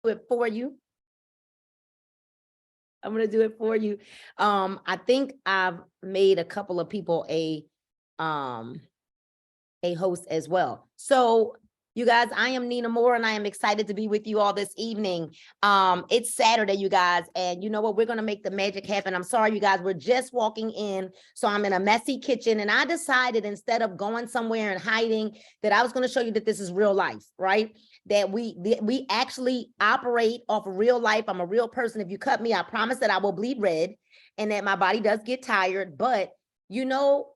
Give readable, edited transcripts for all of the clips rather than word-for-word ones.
it for you. I'm going to do it for you. I think I've made a couple of people a host as well. So you guys, I am Nina Moore, and I am excited to be with you all this evening. It's Saturday, you guys, and you know what? We're going to make the magic happen. I'm sorry, you guys, we're just walking in, so I'm in a messy kitchen, and I decided instead of going somewhere and hiding that I was going to show you that this is real life, right? That we actually operate off of real life. I'm a real person. If you cut me, I promise that I will bleed red and that my body does get tired. But you know,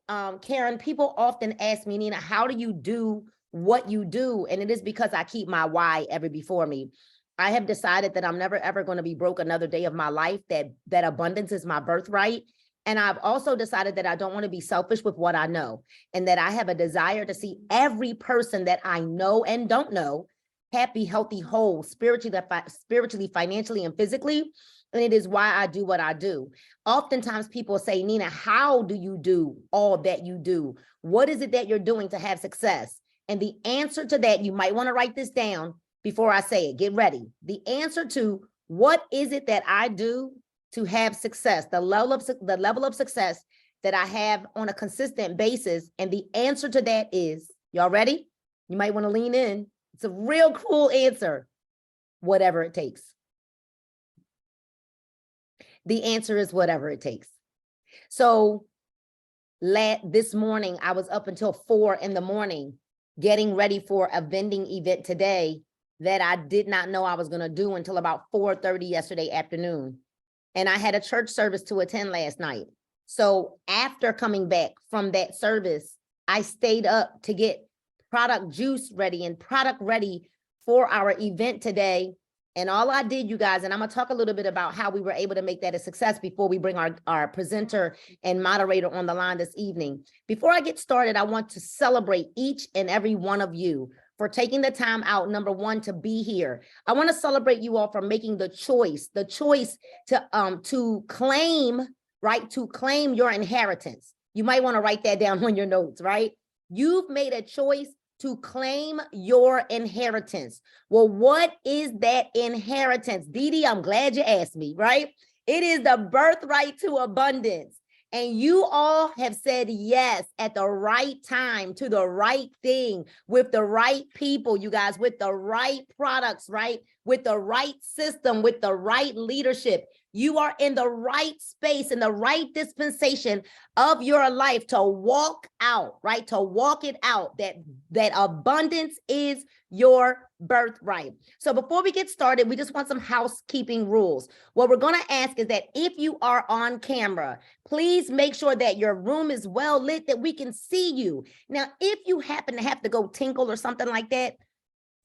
Karen, people often ask me, Nina, how do you do what you do? And it is because I keep my why ever before me. I have decided that I'm never, ever going to be broke another day of my life, that abundance is my birthright. And I've also decided that I don't want to be selfish with what I know, and that I have a desire to see every person that I know and don't know happy, healthy, whole, spiritually, financially, and physically. And it is why I do what I do. Oftentimes people say, Nina, how do you do all that you do? What is it that you're doing to have success? And the answer to that, you might want to write this down before I say it. Get ready. The answer to what is it that I do to have success, the level of success that I have on a consistent basis. And the answer to that is, y'all ready? You might want to lean in. It's a real cool answer. Whatever it takes. The answer is whatever it takes. So this morning, I was up until 4 a.m. getting ready for a vending event today that I did not know I was going to do until about 4:30 yesterday afternoon. And I had a church service to attend last night. So after coming back from that service, I stayed up to get product juice ready and product ready for our event today. And all I did, you guys, and I'm going to talk a little bit about how we were able to make that a success before we bring our presenter and moderator on the line this evening. Before I get started, I want to celebrate each and every one of you for taking the time out, number one, to be here. I want to celebrate you all for making the choice to claim, right, to claim your inheritance. You might want to write that down on your notes, right? You've made a choice to claim your inheritance. Well, what is that inheritance? Dee, I'm glad you asked me, right? It is the birthright to abundance. And you all have said yes at the right time to the right thing with the right people, you guys, with the right products, right? With the right system, with the right leadership. You are in the right space, in the right dispensation of your life to walk out, right? To walk it out, that abundance is your birthright. So before we get started, we just want some housekeeping rules. What we're going to ask is that if you are on camera, please make sure that your room is well lit, that we can see you. Now, if you happen to have to go tinkle or something like that,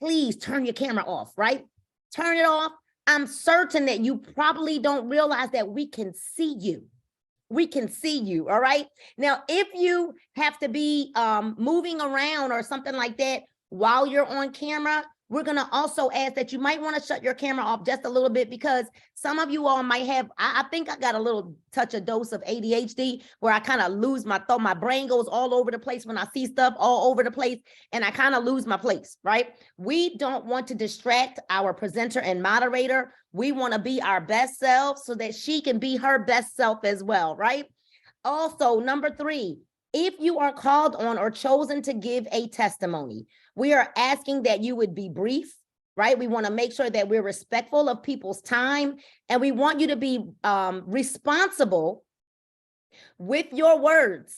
please turn your camera off, right? Turn it off. I'm certain that you probably don't realize that we can see you. We can see you, all right? Now, if you have to be moving around or something like that while you're on camera, we're going to also ask that you might want to shut your camera off just a little bit, because some of you all might have, I think I got a little dose of ADHD where I kind of lose my thought. My brain goes all over the place when I see stuff all over the place, and I kind of lose my place, right? We don't want to distract our presenter and moderator. We want to be our best self so that she can be her best self as well, right? Also, number 3, if you are called on or chosen to give a testimony, we are asking that you would be brief, right? We want to make sure that we're respectful of people's time, and we want you to be responsible with your words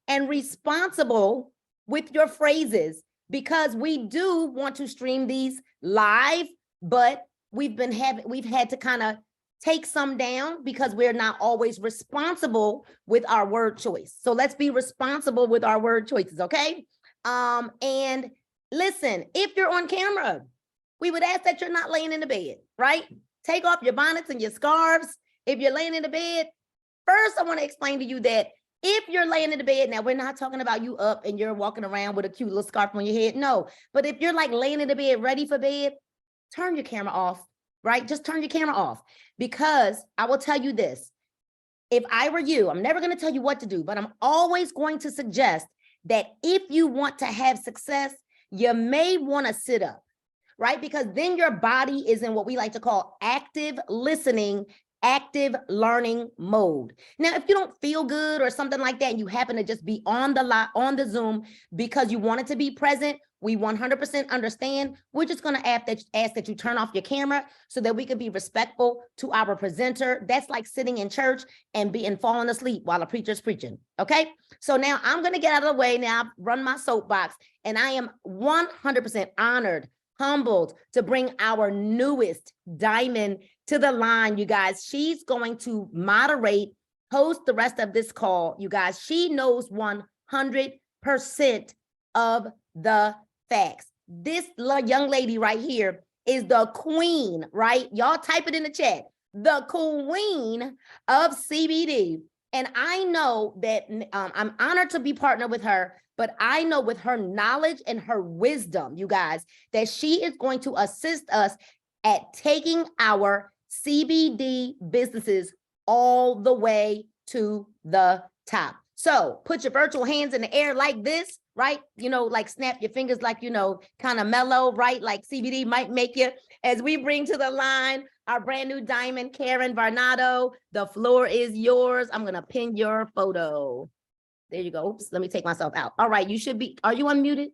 and responsible with your phrases, because we do want to stream these live, but we've had to kind of take some down because we're not always responsible with our word choice. So let's be responsible with our word choices, okay? And listen, if you're on camera, we would ask that you're not laying in the bed, right? Take off your bonnets and your scarves. If you're laying in the bed, first I want to explain to you that if you're laying in the bed, now we're not talking about you up and you're walking around with a cute little scarf on your head. No, but if you're like laying in the bed, ready for bed, turn your camera off, right? Just turn your camera off, because I will tell you this. If I were you, I'm never going to tell you what to do, but I'm always going to suggest that if you want to have success, you may want to sit up. right? Because then your body is in what we like to call active listening, active learning mode. Now, if you don't feel good or something like that, and you happen to just be on the Zoom because you wanted to be present, we 100% understand. We're just going to ask that you turn off your camera so that we can be respectful to our presenter. That's like sitting in church and falling asleep while a preacher's preaching. Okay. So now I'm going to get out of the way. Now I've run my soapbox, and I am 100% honored, humbled to bring our newest diamond to the line, you guys. She's going to moderate, host the rest of this call, you guys. She knows 100% of the facts. This young lady right here is the queen, right? Y'all type it in the chat. The queen of CBD. And I know that I'm honored to be partnered with her, but I know with her knowledge and her wisdom, you guys, that she is going to assist us at taking our CBD businesses all the way to the top. So put your virtual hands in the air like this, right? You know, like snap your fingers like, you know, kind of mellow, right? Like CBD might make you, as we bring to the line our brand new diamond, Karen Varnado. The floor is yours. I'm going to pin your photo. There you go. Oops, let me take myself out. All right, you should be, are you unmuted?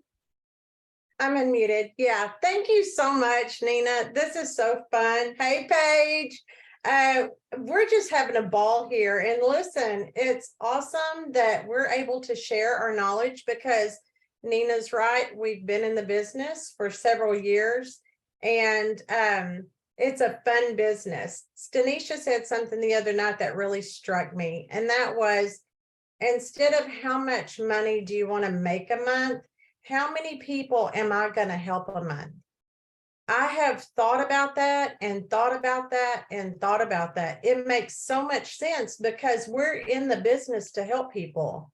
I'm unmuted. Yeah. Thank you so much, Nina. This is so fun. Hey, Paige. We're just having a ball here. And listen, it's awesome that we're able to share our knowledge because Nina's right. We've been in the business for several years, and it's a fun business. Stanisha said something the other night that really struck me, and that was, instead of how much money do you want to make a month, how many people am I going to help a month? I have thought about that and thought about that and thought about that. It makes so much sense because we're in the business to help people.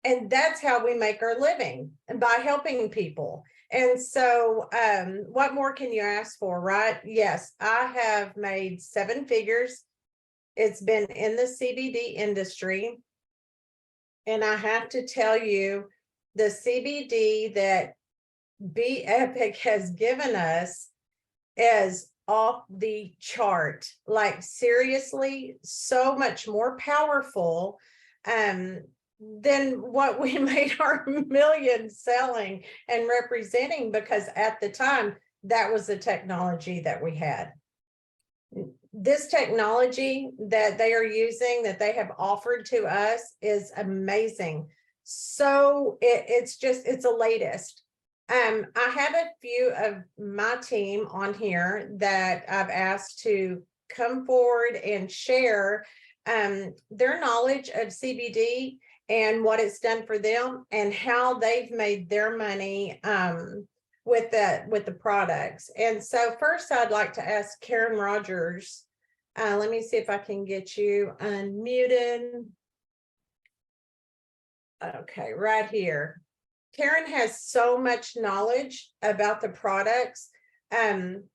And that's how we make our living, by helping people. And so what more can you ask for, right? Yes, I have made 7 figures. It's been in the CBD industry. And I have to tell you, the CBD that Be Epic has given us is off the chart. Like, seriously, so much more powerful than what we made our millions selling and representing, because at the time that was the technology that we had. This technology that they are using, that they have offered to us, is amazing. So it's the latest. I have a few of my team on here that I've asked to come forward and share their knowledge of CBD and what it's done for them and how they've made their money with the products. And so first I'd like to ask Karen Rogers. Let me see if I can get you unmuted. Okay, right here. Karen has so much knowledge about the products that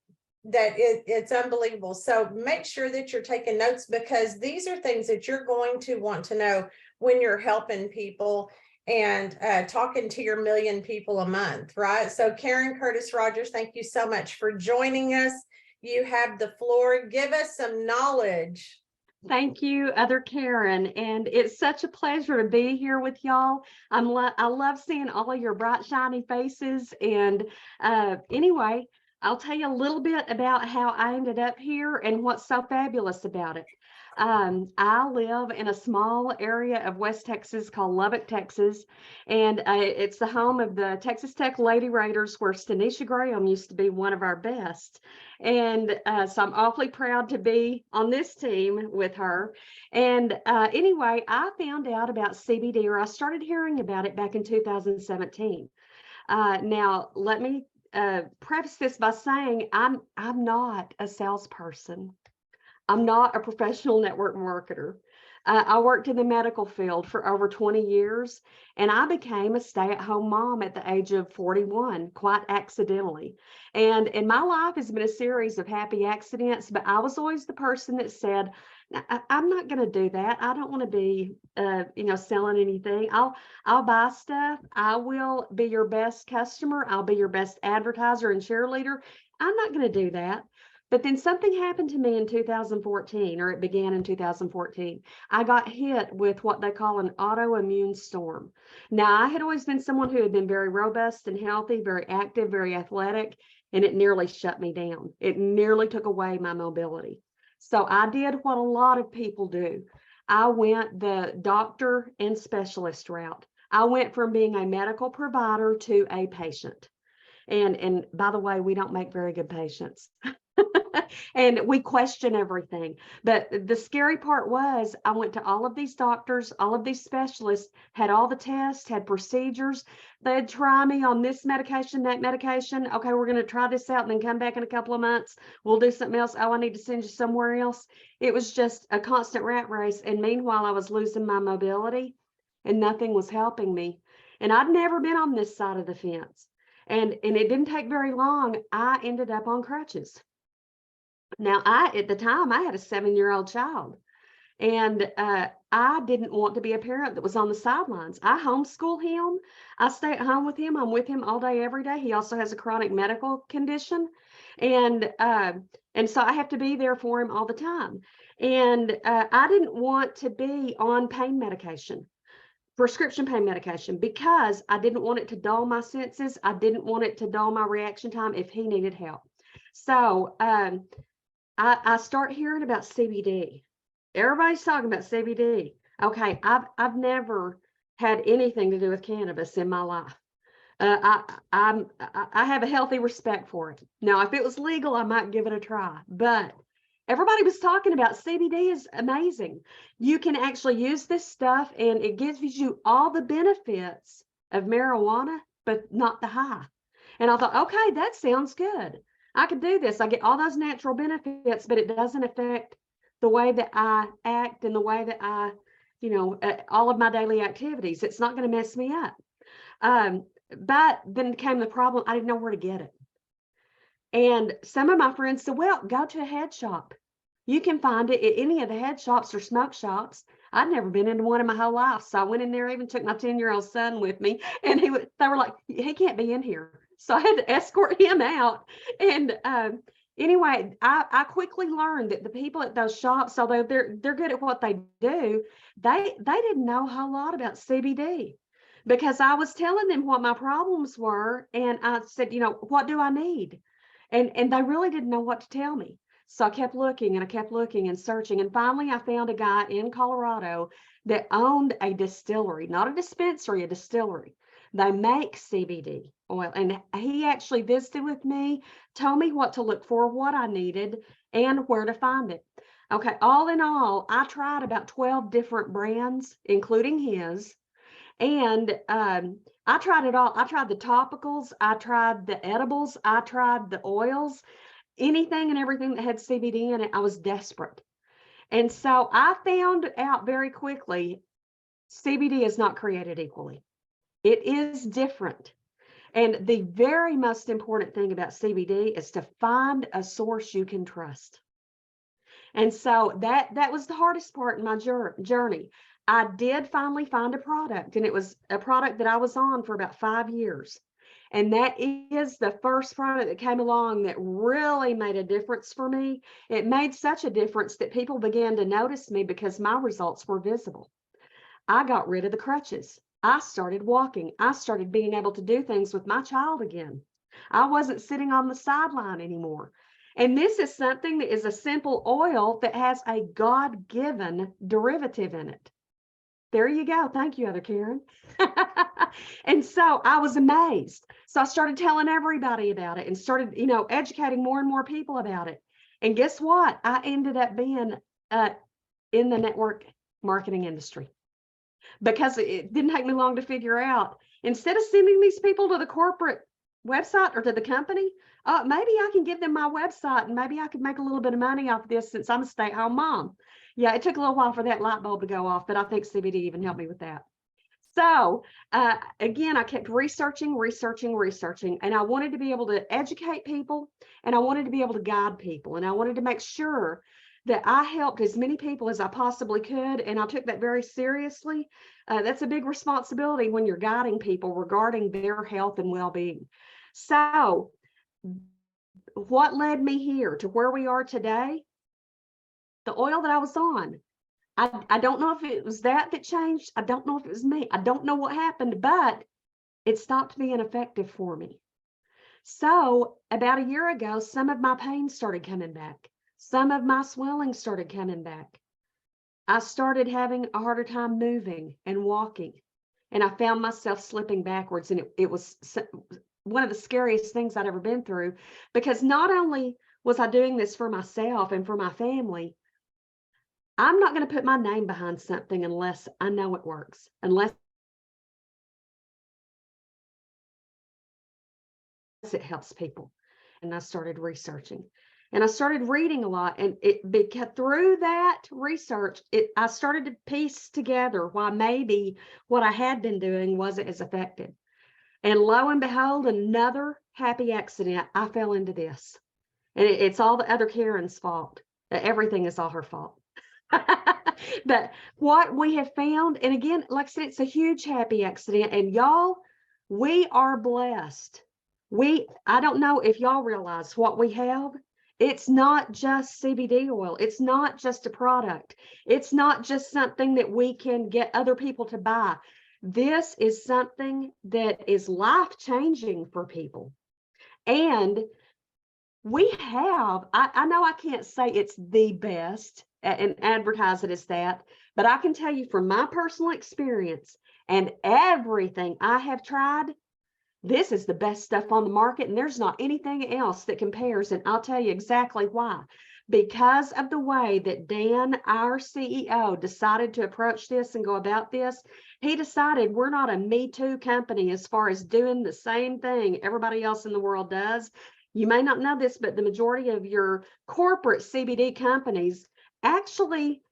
it's unbelievable. So make sure that you're taking notes, because these are things that you're going to want to know when you're helping people and talking to your million people a month, right? So Karen Curtis Rogers, thank you so much for joining us. You have the floor. Give us some knowledge. Thank you, other Karen, and it's such a pleasure to be here with y'all. I love seeing all of your bright, shiny faces. And anyway, I'll tell you a little bit about how I ended up here and what's so fabulous about it. I live in a small area of West Texas called Lubbock, Texas, and it's the home of the Texas Tech Lady Raiders, where Stanisha Graham used to be one of our best. And so I'm awfully proud to be on this team with her. And anyway, I found out about CBD, or I started hearing about it back in 2017. Now, let me preface this by saying I'm not a salesperson. I'm not a professional network marketer. I worked in the medical field for over 20 years, and I became a stay-at-home mom at the age of 41, quite accidentally. And my life has been a series of happy accidents, but I was always the person that said, I'm not going to do that. I don't want to be, selling anything. I'll buy stuff. I will be your best customer. I'll be your best advertiser and cheerleader. I'm not going to do that. But then something happened to me in 2014, or it began in 2014. I got hit with what they call an autoimmune storm. Now, I had always been someone who had been very robust and healthy, very active, very athletic, and it nearly shut me down. It nearly took away my mobility. So I did what a lot of people do. I went the doctor and specialist route. I went from being a medical provider to a patient. And by the way, we don't make very good patients. And we question everything. But the scary part was I went to all of these doctors, all of these specialists, had all the tests, had procedures. They'd try me on this medication, that medication. Okay, we're going to try this out and then come back in a couple of months. We'll do something else. Oh, I need to send you somewhere else. It was just a constant rat race. And meanwhile, I was losing my mobility and nothing was helping me. And I'd never been on this side of the fence. And it didn't take very long. I ended up on crutches. Now, at the time, I had a 7-year-old child, and I didn't want to be a parent that was on the sidelines. I homeschool him. I stay at home with him. I'm with him all day, every day. He also has a chronic medical condition, and so I have to be there for him all the time. And I didn't want to be on pain medication, prescription pain medication, because I didn't want it to dull my senses. I didn't want it to dull my reaction time if he needed help. So I start hearing about CBD. Everybody's talking about CBD. Okay, I've never had anything to do with cannabis in my life. I have a healthy respect for it. Now, if it was legal, I might give it a try. But everybody was talking about CBD is amazing. You can actually use this stuff, and it gives you all the benefits of marijuana, but not the high. And I thought, okay, that sounds good. I could do this. I get all those natural benefits, but it doesn't affect the way that I act and the way that I, all of my daily activities. It's not going to mess me up. But then came the problem. I didn't know where to get it. And some of my friends said, well, go to a head shop. You can find it at any of the head shops or smoke shops. I'd never been into one in my whole life. So I went in there, even took my 10-year-old son with me, and they were like, he can't be in here. So I had to escort him out. And anyway, I quickly learned that the people at those shops, although they're good at what they do, they didn't know a whole lot about CBD, because I was telling them what my problems were. And I said, what do I need? And they really didn't know what to tell me. So I kept looking and I kept looking and searching. And finally, I found a guy in Colorado that owned a distillery, not a dispensary, a distillery. They make CBD oil. And he actually visited with me, told me what to look for, what I needed, and where to find it. Okay, all in all, I tried about 12 different brands, including his. And I tried it all. I tried the topicals. I tried the edibles. I tried the oils. Anything and everything that had CBD in it, I was desperate. And so I found out very quickly, CBD is not created equally. It is different. And the very most important thing about CBD is to find a source you can trust. And so that was the hardest part in my journey. I did finally find a product, and it was a product that I was on for about 5 years. And that is the first product that came along that really made a difference for me. It made such a difference that people began to notice me because my results were visible. I got rid of the crutches. I started walking. I started being able to do things with my child again. I wasn't sitting on the sideline anymore. And this is something that is a simple oil that has a God-given derivative in it. There you go. Thank you, Other Karen. And so I was amazed. So I started telling everybody about it and started, educating more and more people about it. And guess what? I ended up being in the network marketing industry, because it didn't take me long to figure out, instead of sending these people to the corporate website or to the company, maybe I can give them my website and maybe I could make a little bit of money off this since I'm a stay-at-home mom. Yeah, it took a little while for that light bulb to go off, but I think CBD even helped me with that. So again, I kept researching, and I wanted to be able to educate people, and I wanted to be able to guide people, and I wanted to make sure that I helped as many people as I possibly could, and I took that very seriously. That's a big responsibility when you're guiding people regarding their health and well-being. So what led me here to where we are today? The oil that I was on. I don't know if it was that changed. I don't know if it was me. I don't know what happened, but it stopped being effective for me. So about a year ago, some of my pain started coming back. Some of my swelling started coming back. I started having a harder time moving and walking, and I found myself slipping backwards. And it was one of the scariest things I'd ever been through, because not only was I doing this for myself and for my family, I'm not going to put my name behind something unless I know it works, unless it helps people. And I started researching, and I started reading a lot, and because through that research, I started to piece together why maybe what I had been doing wasn't as effective. And lo and behold, another happy accident. I fell into this, and it's all the other Karen's fault. Everything is all her fault. But what we have found, and again, like I said, it's a huge happy accident, and y'all, we are blessed. I don't know if y'all realize what we have. It's not just CBD oil. It's not just a product. It's not just something that we can get other people to buy. This is something that is life-changing for people. And we have, I know I can't say it's the best and advertise it as that, but I can tell you from my personal experience and everything I have tried, this is the best stuff on the market, and there's not anything else that compares. And I'll tell you exactly why. Because of the way that Dan, our CEO, decided to approach this and go about this, he decided we're not a Me Too company as far as doing the same thing everybody else in the world does. You may not know this, but the majority of your corporate CBD companies actually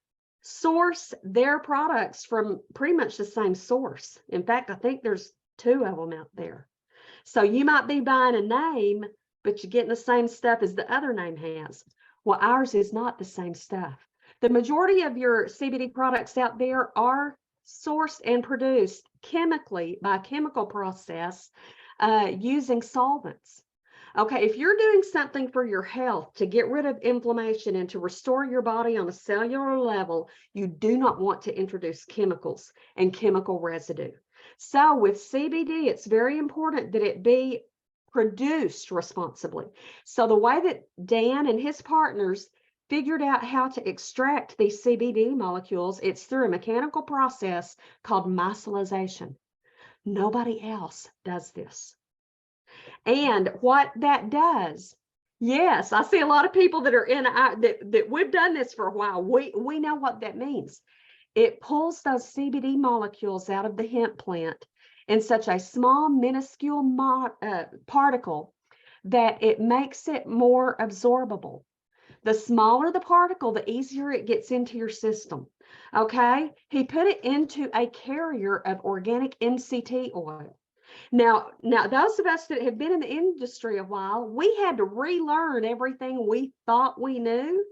source their products from pretty much the same source. In fact, I think there's 2 of them out there. So you might be buying a name, but you're getting the same stuff as the other name has. Well, ours is not the same stuff. The majority of your CBD products out there are sourced and produced chemically by a chemical process using solvents. Okay, if you're doing something for your health to get rid of inflammation and to restore your body on a cellular level, you do not want to introduce chemicals and chemical residue. So with CBD, it's very important that it be produced responsibly. So the way that Dan and his partners figured out how to extract these CBD molecules, it's through a mechanical process called micellization. Nobody else does this. And what that does, yes, I see a lot of people that are that we've done this for a while. We know what that means. It pulls those CBD molecules out of the hemp plant in such a small, minuscule particle that it makes it more absorbable. The smaller the particle, the easier it gets into your system. Okay, he put it into a carrier of organic MCT oil. Now, those of us that have been in the industry a while, we had to relearn everything we thought we knew.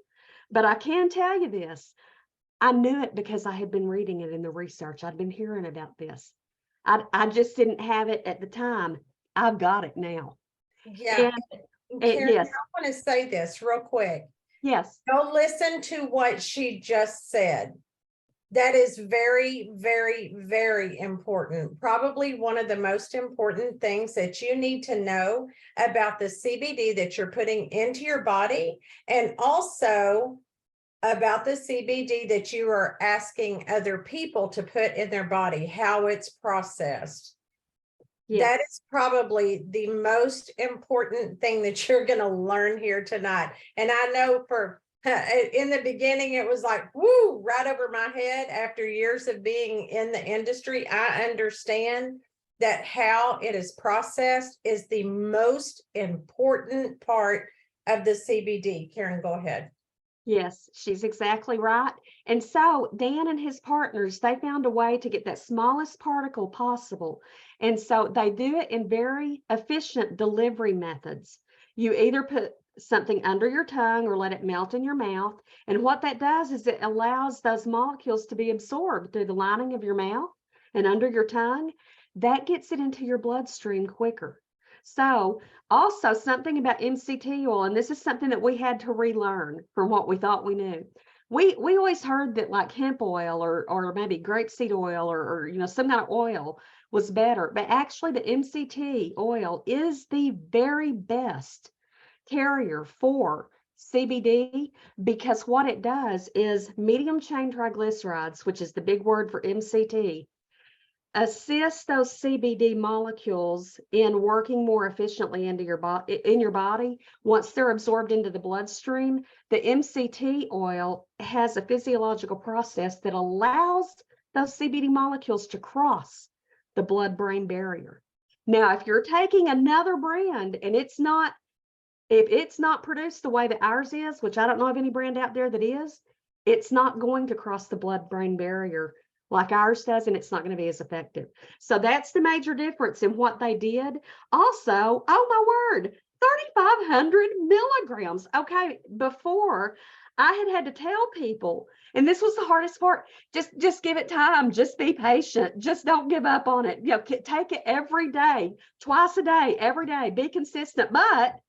But I can tell you this, I knew it because I had been reading it in the research. I'd been hearing about this. I just didn't have it at the time. I've got it now. Yeah. And Karen, yes, I want to say this real quick. yes. Go listen to what she just said. That is very, very, very important. Probably one of the most important things that you need to know about the CBD that you're putting into your body, and also about the CBD that you are asking other people to put in their body, how it's processed. Yes. That is probably the most important thing that you're going to learn here tonight. And I know for in the beginning, it was like, woo, right over my head. After years of being in the industry, I understand that how it is processed is the most important part of the CBD. Karen, go ahead. Yes, she's exactly right. And so Dan and his partners, they found a way to get that smallest particle possible. And so they do it in very efficient delivery methods. You either put something under your tongue or let it melt in your mouth. And what that does is it allows those molecules to be absorbed through the lining of your mouth and under your tongue. That gets it into your bloodstream quicker. So also something about MCT oil, and this is something that we had to relearn from what we thought we knew. We always heard that like hemp oil or maybe grapeseed oil or you know some kind of oil was better, but actually the MCT oil is the very best carrier for CBD because what it does is medium chain triglycerides, which is the big word for MCT, assist those CBD molecules in working more efficiently into your body. Once they're absorbed into the bloodstream, the MCT oil has a physiological process that allows those CBD molecules to cross the blood-brain barrier. Now, if you're taking another brand and if it's not produced the way that ours is, which I don't know of any brand out there that is, it's not going to cross the blood-brain barrier like ours does, and it's not going to be as effective. So that's the major difference in what they did. Also, oh my word, 3,500 milligrams. Okay, before I had to tell people, and this was the hardest part, just give it time, just be patient, just don't give up on it. You know, take it every day, twice a day, every day, be consistent, but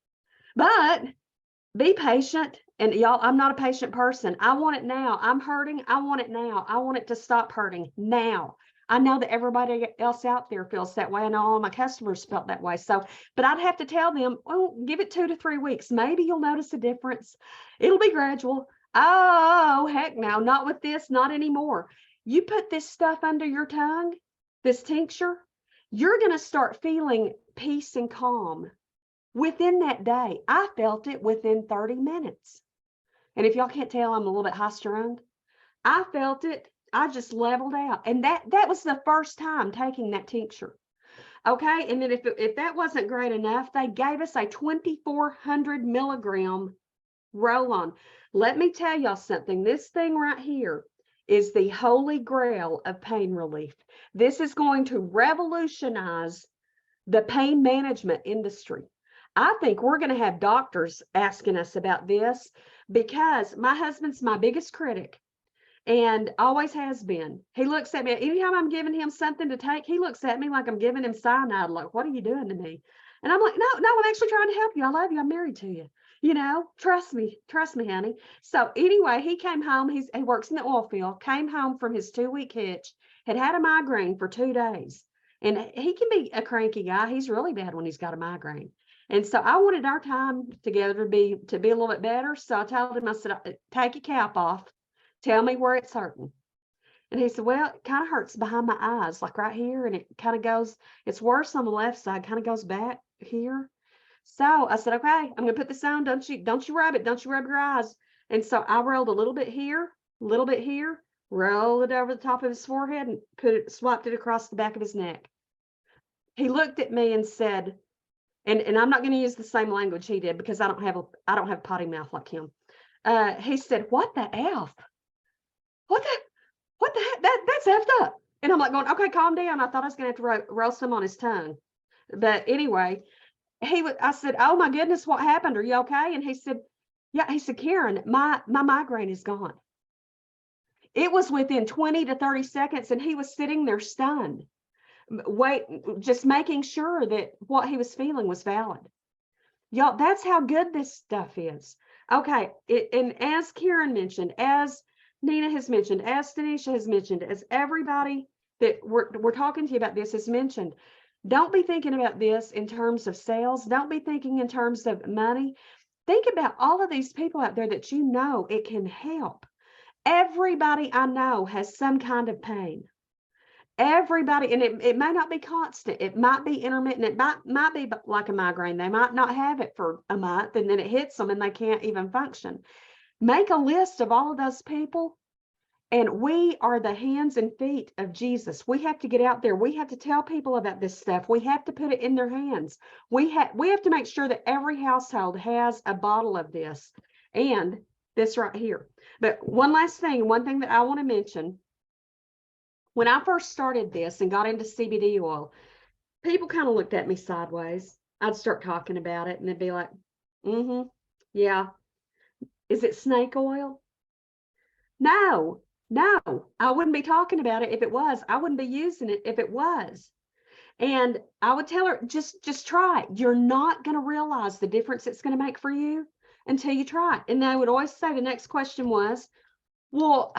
be patient. And y'all, I'm not a patient person. I want it now. I'm hurting. I want it now. I want it to stop hurting now. I know that everybody else out there feels that way. I know all my customers felt that way. So, but I'd have to tell them, oh, give it 2 to 3 weeks. Maybe you'll notice a difference. It'll be gradual. Oh, heck no, not with this, not anymore. You put this stuff under your tongue, this tincture, you're going to start feeling peace and calm. Within that day, I felt it within 30 minutes. And if y'all can't tell, I'm a little bit high strung. I felt it. I just leveled out. And that was the first time taking that tincture. Okay. And then if that wasn't great enough, they gave us a 2,400 milligram roll-on. Let me tell y'all something. This thing right here is the holy grail of pain relief. This is going to revolutionize the pain management industry. I think we're going to have doctors asking us about this because my husband's my biggest critic and always has been. He looks at me, anytime I'm giving him something to take, he looks at me like I'm giving him cyanide, like, what are you doing to me? And I'm like, no, I'm actually trying to help you. I love you. I'm married to you. You know, trust me, honey. So anyway, he came home. He works in the oil field, came home from his 2-week hitch, had a migraine for 2 days. And he can be a cranky guy. He's really bad when he's got a migraine. And so I wanted our time together to be a little bit better. So I told him, I said, take your cap off. Tell me where it's hurting. And he said, well, it kind of hurts behind my eyes, like right here. And it kind of goes, it's worse on the left side, kind of goes back here. So I said, okay, I'm going to put this on. Don't you rub it. Don't you rub your eyes. And so I rolled a little bit here, rolled it over the top of his forehead and swapped it across the back of his neck. He looked at me and said, and I'm not going to use the same language he did because I don't have potty mouth like him. He said, what the F? What the heck? That's effed up. And I'm like going, okay, calm down. I thought I was going to have to roll some on his tongue. But anyway, I said, oh my goodness, what happened? Are you okay? And he said, yeah. He said, Karen, my migraine is gone. It was within 20 to 30 seconds and he was sitting there stunned. Just making sure that what he was feeling was valid. Y'all, that's how good this stuff is. Okay, and as Karen mentioned, as Nina has mentioned, as Tanisha has mentioned, as everybody that we're talking to you about this has mentioned, don't be thinking about this in terms of sales. Don't be thinking in terms of money. Think about all of these people out there that you know it can help. Everybody I know has some kind of pain. Everybody, and it may not be constant, it might be intermittent, it might be like a migraine. They might not have it for a month and then it hits them and they can't even function. Make a list of all of those people, and we are the hands and feet of Jesus. We have to get out there. We have to tell people about this stuff. We have to put it in their hands. We have to make sure that every household has a bottle of this. And this right here. But one last thing, one thing that I want to mention, when I first started this and got into CBD oil, people kind of looked at me sideways. I'd start talking about it and they'd be like, yeah. Is it snake oil? No, I wouldn't be talking about it if it was. I wouldn't be using it if it was. And I would tell her, just try it. You're not going to realize the difference it's going to make for you until you try it. And they would always say, the next question was, well,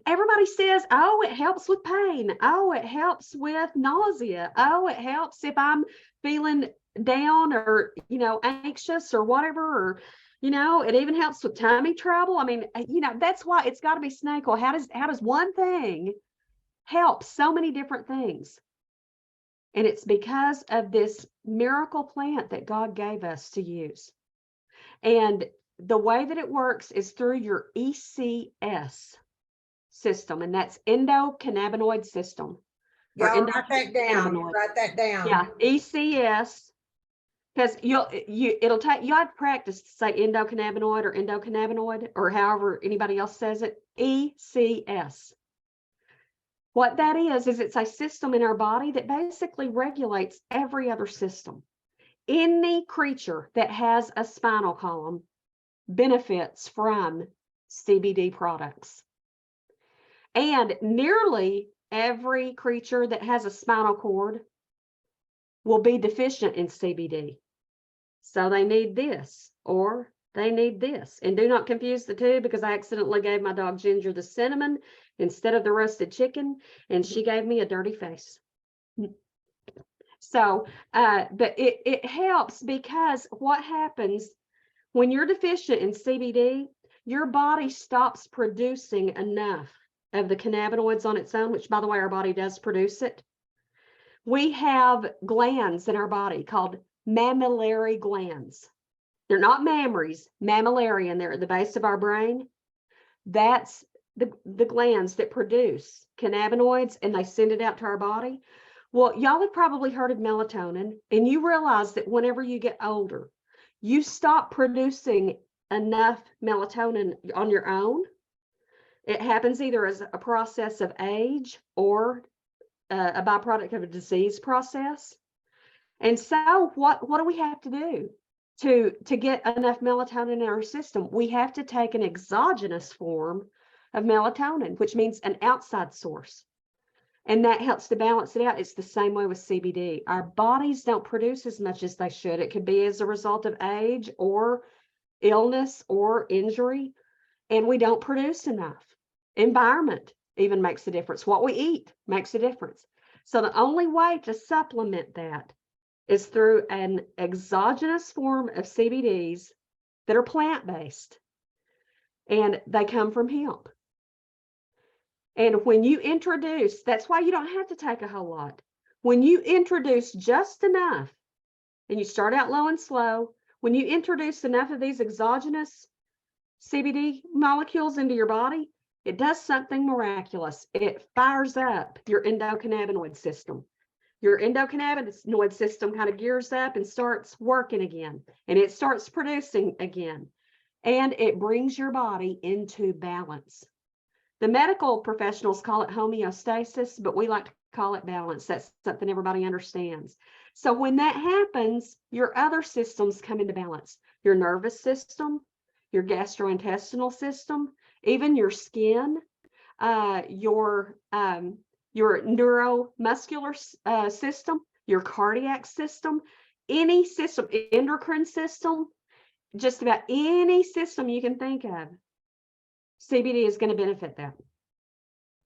everybody says, oh, it helps with pain. Oh, it helps with nausea. Oh, it helps if I'm feeling down or, anxious or whatever, or, it even helps with tummy trouble. I mean, that's why it's got to be snake oil. How does one thing help so many different things? And it's because of this miracle plant that God gave us to use. And the way that it works is through your ECS system, and that's endocannabinoid system. Y'all write that down. Write that down. Yeah, ECS, because you have to practice to say endocannabinoid or however anybody else says it. ECS. What that is it's a system in our body that basically regulates every other system. Any creature that has a spinal column benefits from CBD products. And nearly every creature that has a spinal cord will be deficient in CBD. So they need this or they need this. And do not confuse the two, because I accidentally gave my dog Ginger the cinnamon instead of the roasted chicken, and she gave me a dirty face. So, but it helps, because what happens when you're deficient in CBD, your body stops producing enough of the cannabinoids on its own, which, by the way, our body does produce it. We have glands in our body called mammillary glands. They're not mammaries, mammillary, and they're at the base of our brain. That's the glands that produce cannabinoids, and they send it out to our body. Well, y'all have probably heard of melatonin, and you realize that whenever you get older, you stop producing enough melatonin on your own. It happens either as a process of age or a byproduct of a disease process. And so what do we have to do to get enough melatonin in our system? We have to take an exogenous form of melatonin, which means an outside source. And that helps to balance it out. It's the same way with CBD. Our bodies don't produce as much as they should. It could be as a result of age or illness or injury, and we don't produce enough. Environment even makes a difference. What we eat makes a difference. So the only way to supplement that is through an exogenous form of CBDs that are plant-based, and they come from hemp. And when you introduce, that's why you don't have to take a whole lot. When you introduce just enough, and you start out low and slow, when you introduce enough of these exogenous CBD molecules into your body, it does something miraculous. It fires up your endocannabinoid system. Your endocannabinoid system kind of gears up and starts working again, and it starts producing again, and it brings your body into balance. The medical professionals call it homeostasis, but we like to call it balance. That's something everybody understands. So when that happens, your other systems come into balance. Your nervous system, your gastrointestinal system, even your skin, your neuromuscular system, your cardiac system, any system, endocrine system, just about any system you can think of, CBD is going to benefit that.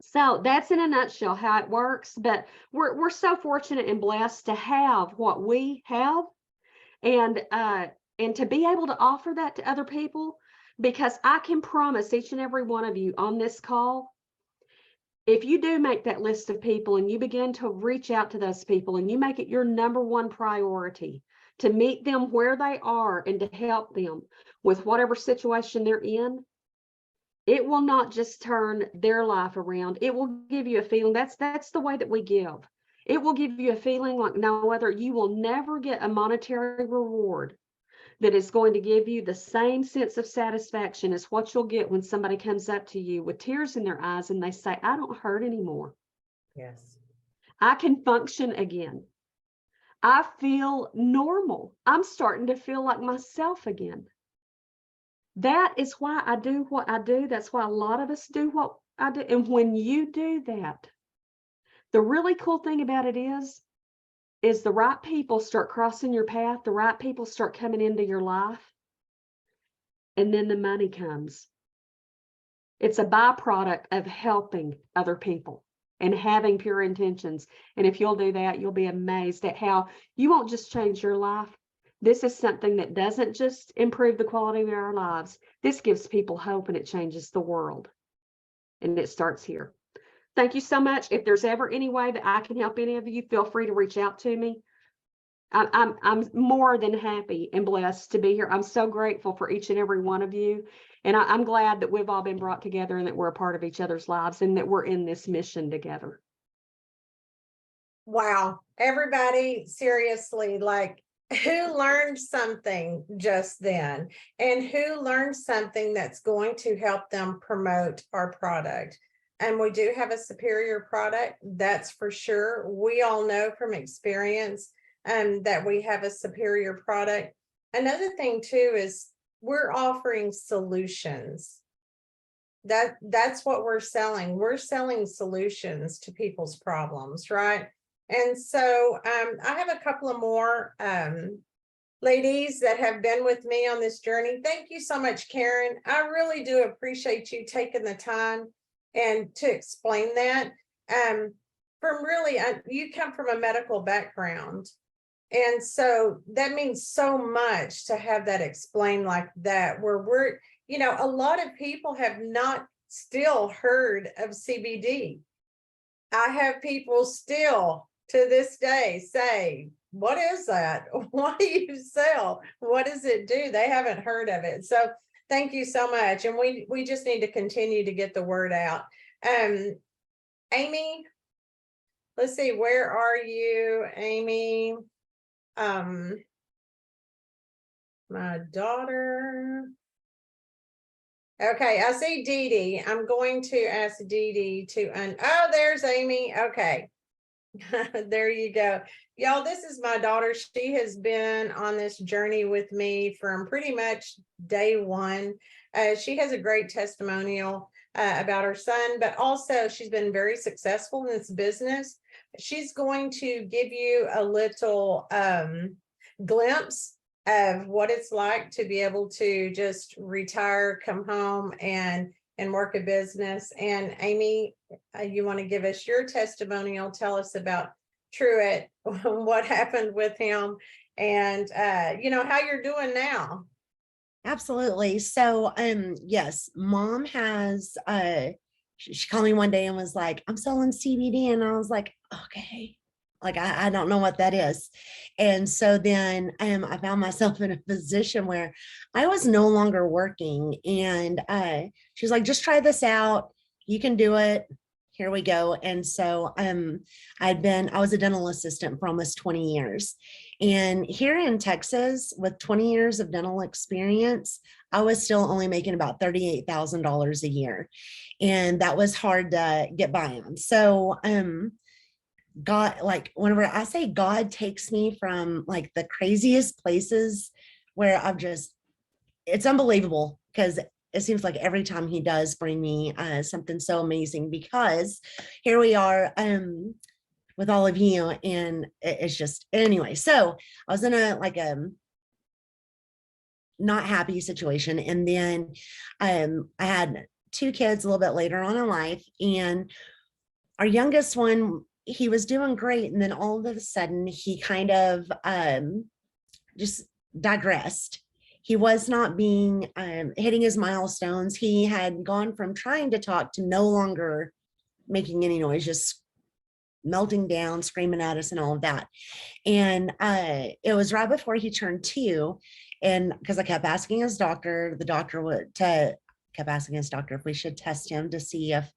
So that's in a nutshell how it works. But we're so fortunate and blessed to have what we have, and to be able to offer that to other people, because I can promise each and every one of you on this call, if you do make that list of people and you begin to reach out to those people and you make it your number one priority to meet them where they are and to help them with whatever situation they're in, it will not just turn their life around. It will give you a feeling. That's the way that we give. It will give you a feeling like no other. You will never get a monetary reward that is going to give you the same sense of satisfaction as what you'll get when somebody comes up to you with tears in their eyes and they say, I don't hurt anymore. Yes. I can function again. I feel normal. I'm starting to feel like myself again. That is why I do what I do. That's why a lot of us do what I do. And when you do that, the really cool thing about it is the right people start crossing your path. The right people start coming into your life. And then the money comes. It's a byproduct of helping other people and having pure intentions. And if you'll do that, you'll be amazed at how you won't just change your life. This is something that doesn't just improve the quality of our lives. This gives people hope and it changes the world. And it starts here. Thank you so much. If there's ever any way that I can help any of you, feel free to reach out to me. I'm more than happy and blessed to be here. I'm so grateful for each and every one of you. And I'm glad that we've all been brought together and that we're a part of each other's lives and that we're in this mission together. Wow. Everybody, seriously, like, who learned something just then and who learned something that's going to help them promote our product. And we do have a superior product, that's for sure. We all know from experience that we have a superior product. Another thing too is we're offering solutions. That's what we're selling. We're selling solutions to people's problems, right? And so I have a couple of more ladies that have been with me on this journey. Thank you so much, Karen. I really do appreciate you taking the time and to explain that. From really, you come from a medical background. And so that means so much to have that explained like that, where we're, you know, a lot of people have not still heard of CBD. I have people still to this day say, what is that? What do you sell? What does it do? They haven't heard of it. So thank you so much. And we just need to continue to get the word out. Amy, let's see, where are you, Amy? My daughter. Okay, I see Dee Dee. I'm going to ask Dee Dee to oh, there's Amy. Okay. There you go. Y'all, this is my daughter. She has been on this journey with me from pretty much day one. She has a great testimonial about her son, but also she's been very successful in this business. She's going to give you a little glimpse of what it's like to be able to just retire, come home and work a business. And Amy, you want to give us your testimonial, tell us about Truett, what happened with him, and you know, how you're doing now. Absolutely. So, yes, mom has, she called me one day and was like, I'm selling CBD. And I was like, okay, like, I don't know what that is. And so then I found myself in a position where I was no longer working. And she's like, just try this out. You can do it. Here we go. And so I was a dental assistant for almost 20 years. And here in Texas, with 20 years of dental experience, I was still only making about $38,000 a year. And that was hard to get by on. So God, like whenever I say God takes me from like the craziest places where it's unbelievable, because it seems like every time he does bring me something so amazing, because here we are with all of you, and it's just, anyway. So I was in a not happy situation. And then I had 2 kids a little bit later on in life, and our youngest one, he was doing great. And then all of a sudden he kind of just digressed. He was not being hitting his milestones. He had gone from trying to talk to no longer making any noise, just melting down, screaming at us and all of that. And it was right before he turned 2. And because I kept asking his doctor, kept asking his doctor if we should test him to see if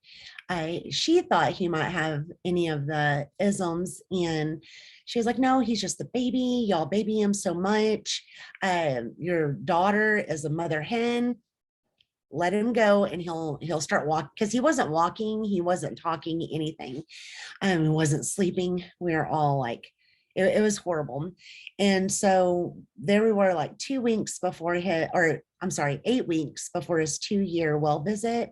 she thought he might have any of the isms, and she was like, no, he's just a baby. Y'all baby him so much. Your daughter is a mother hen. Let him go and he'll start walking, because he wasn't walking, he wasn't talking anything. He wasn't sleeping. We were all like, it was horrible. And so there we were, like 2 weeks before or I'm sorry, 8 weeks before his 2-year well visit.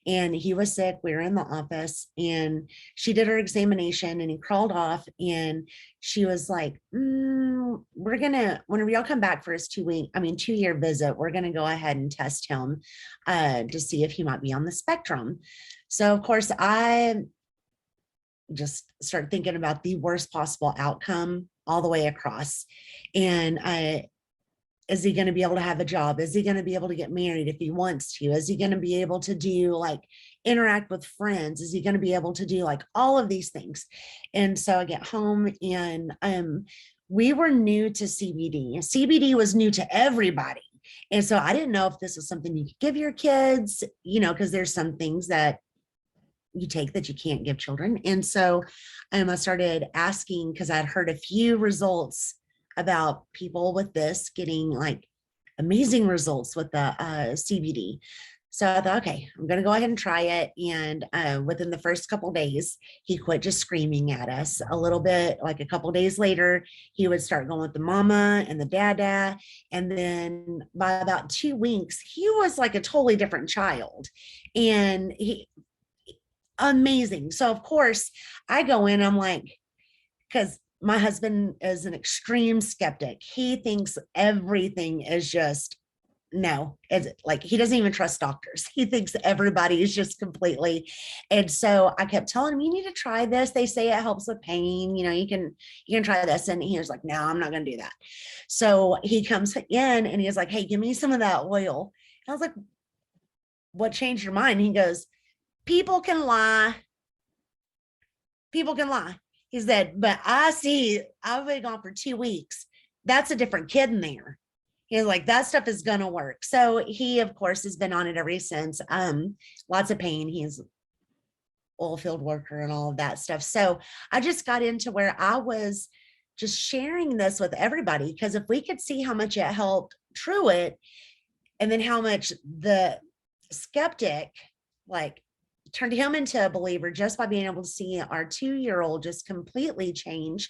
And he was sick. We were in the office and she did her examination and he crawled off, and she was like, we're gonna, whenever y'all come back for his 2-year visit, we're gonna go ahead and test him to see if he might be on the spectrum. So of course I just start thinking about the worst possible outcome all the way across. And is he going to be able to have a job? Is he going to be able to get married if he wants to? Is he going to be able to do like interact with friends? Is he going to be able to do like all of these things? And so I get home and we were new to CBD. CBD was new to everybody. And so I didn't know if this was something you could give your kids, because there's some things that you take that you can't give children. And so I started asking, because I'd heard a few results about people with this getting like amazing results with the CBD. So I thought, okay, I'm going to go ahead and try it. And within the first couple of days, he quit just screaming at us a little bit. Like a couple of days later, he would start going with the mama and the dada. And then by about 2 weeks, he was like a totally different child. And amazing. So of course I go in, I'm like, because my husband is an extreme skeptic. He thinks everything is just, no, it's like, he doesn't even trust doctors. He thinks everybody is just completely. And so I kept telling him, you need to try this. They say it helps with pain. You can try this. And he was like, no, I'm not going to do that. So he comes in and he's like, hey, give me some of that oil. And I was like, what changed your mind? He goes, people can lie. People can lie. He said, but I've been gone for 2 weeks. That's a different kid in there. He's like, that stuff is going to work. So he, of course, has been on it ever since. Lots of pain. He's oil field worker and all of that stuff. So I just got into where I was just sharing this with everybody, because if we could see how much it helped Truett, and then how much the skeptic, like, turned him into a believer just by being able to see our 2-year-old just completely change.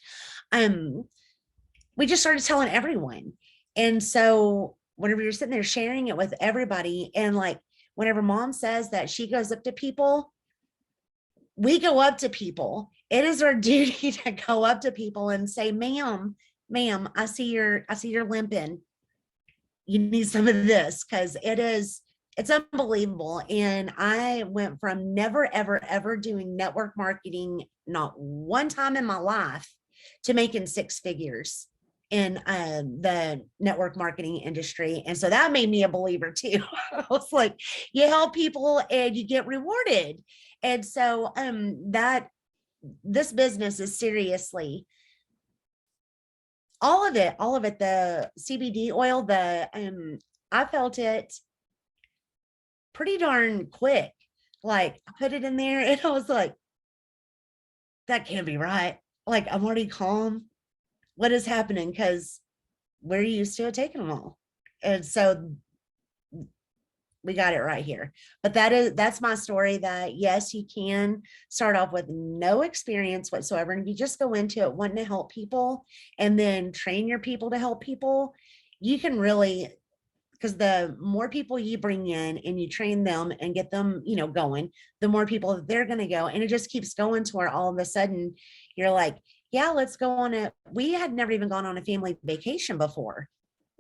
We just started telling everyone. And so whenever you're sitting there sharing it with everybody, and like whenever mom says that she goes up to people, we go up to people. It is our duty to go up to people and say, ma'am, I see you're limping. You need some of this, because it's unbelievable. And I went from never, ever, ever doing network marketing, not one time in my life, to making 6 figures in the network marketing industry. And so that made me a believer too. I was like, you help people and you get rewarded. And so this business is seriously all of it, the CBD oil, I felt it pretty darn quick. Like I put it in there and I was like, that can't be right. Like I'm already calm. What is happening? Because we're used to taking them all. And so we got it right here. But that's my story, that yes, you can start off with no experience whatsoever. And if you just go into it wanting to help people and then train your people to help people, you can really, because the more people you bring in and you train them and get them, going, the more people that they're going to go. And it just keeps going to where all of a sudden you're like, yeah, let's go on we had never even gone on a family vacation before.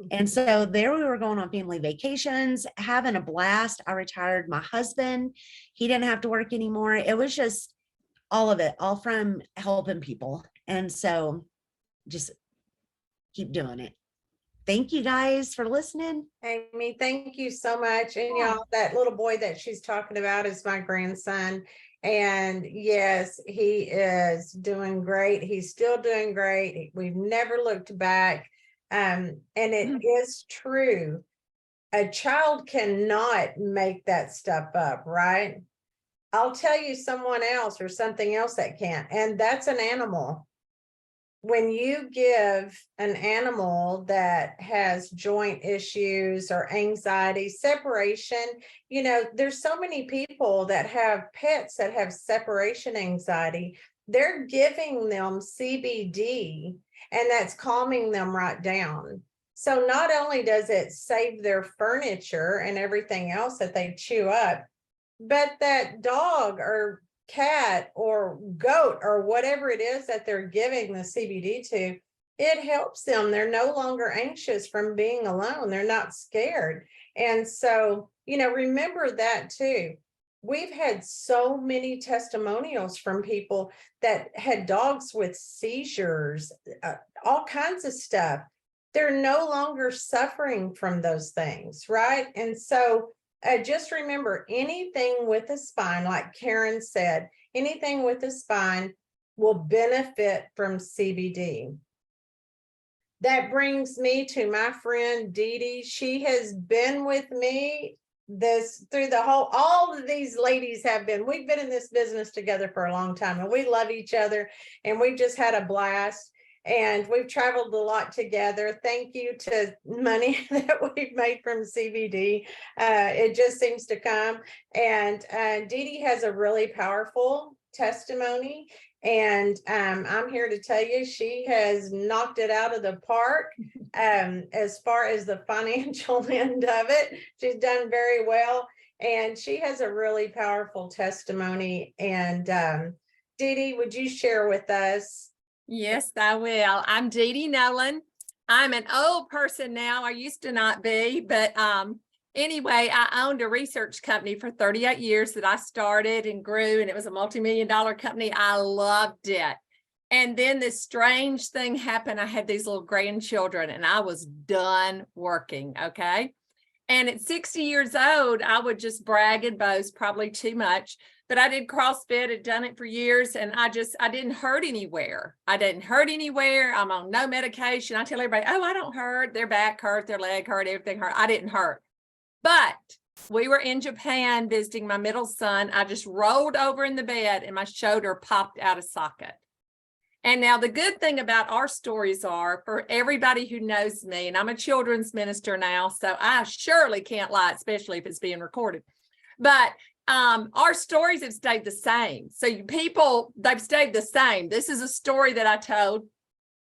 And so there we were going on family vacations, having a blast. I retired my husband. He didn't have to work anymore. It was just all of it, all from helping people. And so just keep doing it. Thank you guys for listening. Amy, thank you so much. And y'all, that little boy that she's talking about is my grandson. And yes, he is doing great. He's still doing great. We've never looked back. And it is true. A child cannot make that stuff up, right? I'll tell you someone else or something else that can't, and that's an animal. When you give an animal that has joint issues or anxiety, separation, you know, there's so many people that have pets that have separation anxiety. They're giving them CBD and that's calming them right down. So not only does it save their furniture and everything else that they chew up, but that dog or cat or goat or whatever it is that they're giving the CBD to, it helps them. They're no longer anxious from being alone. They're not scared. And so, you know, remember that too. We've had so many testimonials from people that had dogs with seizures, all kinds of stuff. They're no longer suffering from those things, right? And so just remember, anything with a spine, like Karen said, anything with a spine will benefit from CBD. That brings me to my friend Dee Dee. She has been with me through the whole, all of these ladies have been, we've been in this business together for a long time, and we love each other, and we've just had a blast. And we've traveled a lot together. Thank you to money that we've made from CBD. It just seems to come. And Dee Dee has a really powerful testimony. And I'm here to tell you, she has knocked it out of the park as far as the financial end of it. She's done very well. And she has a really powerful testimony. And Dee Dee, would you share with us? Yes, I will. I'm Dee Dee Nolan. I'm an old person now. I used to not be, but anyway, I owned a research company for 38 years that I started and grew, and it was a multi-million-dollar company. I loved it. And then this strange thing happened. I had these little grandchildren and I was done working, okay? And at 60 years old, I would just brag and boast, probably too much. But I did CrossFit, had done it for years, and I didn't hurt anywhere. I didn't hurt anywhere. I'm on no medication. I tell everybody, oh, I don't hurt. Their back hurt, their leg hurt, everything hurt. I didn't hurt. But we were in Japan visiting my middle son. I just rolled over in the bed and my shoulder popped out of socket. And now the good thing about our stories are, for everybody who knows me, and I'm a children's minister now, so I surely can't lie, especially if it's being recorded. But our stories have stayed the same. So people, they've stayed the same. This is a story that I told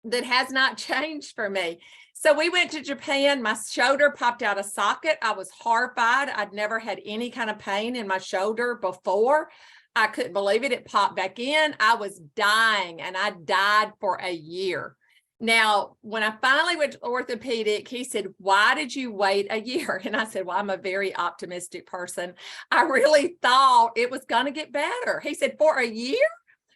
that has not changed for me. So we went to Japan. My shoulder popped out of socket. I was horrified. I'd never had any kind of pain in my shoulder before. I couldn't believe it. It popped back in. I was dying, and I died for a year. Now, when I finally went to orthopedic, he said, why did you wait a year? And I said, well, I'm a very optimistic person. I really thought it was going to get better. He said, for a year?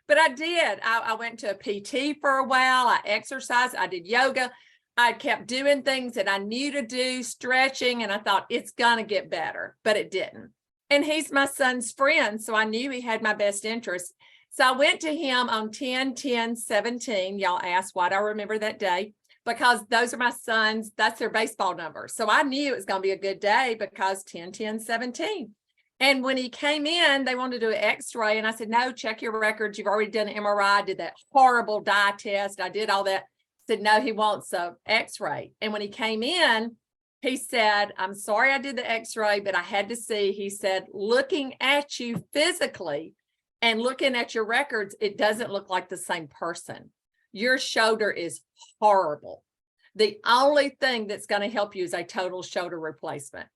But I did. I went to a PT for a while. I exercised. I did yoga. I kept doing things that I knew to do, stretching, and I thought it's going to get better, but it didn't. And he's my son's friend, so I knew he had my best interest. So I went to him on 10/10/17. Y'all asked why do I remember that day? Because those are my sons. That's their baseball number. So I knew it was going to be a good day because 10/10/17. And when he came in, they wanted to do an x-ray. And I said, no, check your records. You've already done an MRI. I did that horrible dye test. I did all that. Said, no, he wants a x-ray. And when he came in, he said, I'm sorry I did the x-ray, but I had to see. He said, looking at you physically, and looking at your records, it doesn't look like the same person. Your shoulder is horrible. The only thing that's going to help you is a total shoulder replacement.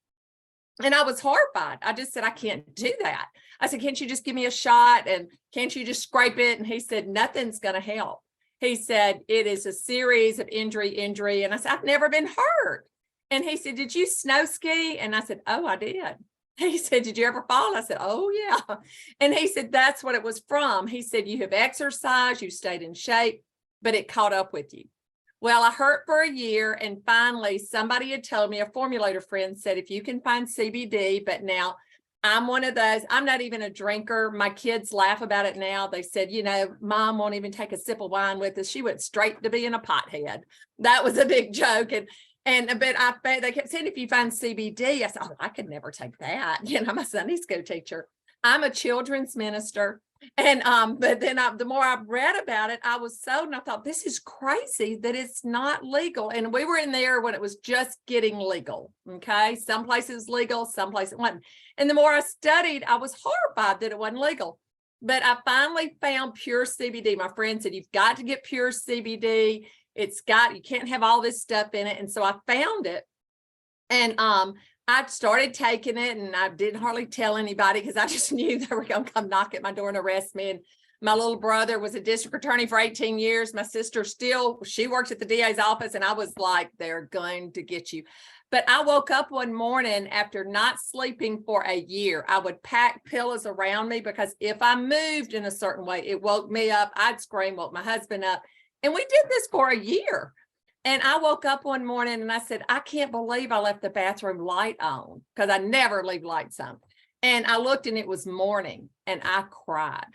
And I was horrified. I just said, I can't do that. I said, can't you just give me a shot? And can't you just scrape it? And he said, nothing's going to help. He said, it is a series of injury. And I said, I've never been hurt. And he said, did you snow ski? And I said, oh, I did. He said, did you ever fall? I said, oh, yeah. And he said, that's what it was from. He said, you have exercised, you stayed in shape, but it caught up with you. Well, I hurt for a year. And finally, somebody had told me, a formulator friend said, if you can find CBD, but now I'm one of those, I'm not even a drinker. My kids laugh about it now. They said, you know, mom won't even take a sip of wine with us. She went straight to being a pothead. That was a big joke. But they kept saying, if you find CBD, I said, oh, I could never take that. You know, I'm a Sunday school teacher. I'm a children's minister. And but then the more I read about it, I was sold, and I thought, this is crazy that it's not legal. And we were in there when it was just getting legal. Okay. Some places legal, some places it wasn't. And the more I studied, I was horrified that it wasn't legal. But I finally found pure CBD. My friend said, you've got to get pure CBD. You can't have all this stuff in it. And so I found it. And I started taking it, and I didn't hardly tell anybody because I just knew they were going to come knock at my door and arrest me. And my little brother was a district attorney for 18 years. My sister she works at the DA's office, and I was like, they're going to get you. But I woke up one morning after not sleeping for a year. I would pack pillows around me because if I moved in a certain way, it woke me up. I'd scream, woke my husband up. And we did this for a year. And I woke up one morning and I said, I can't believe I left the bathroom light on, because I never leave lights on. And I looked, and it was morning, and I cried.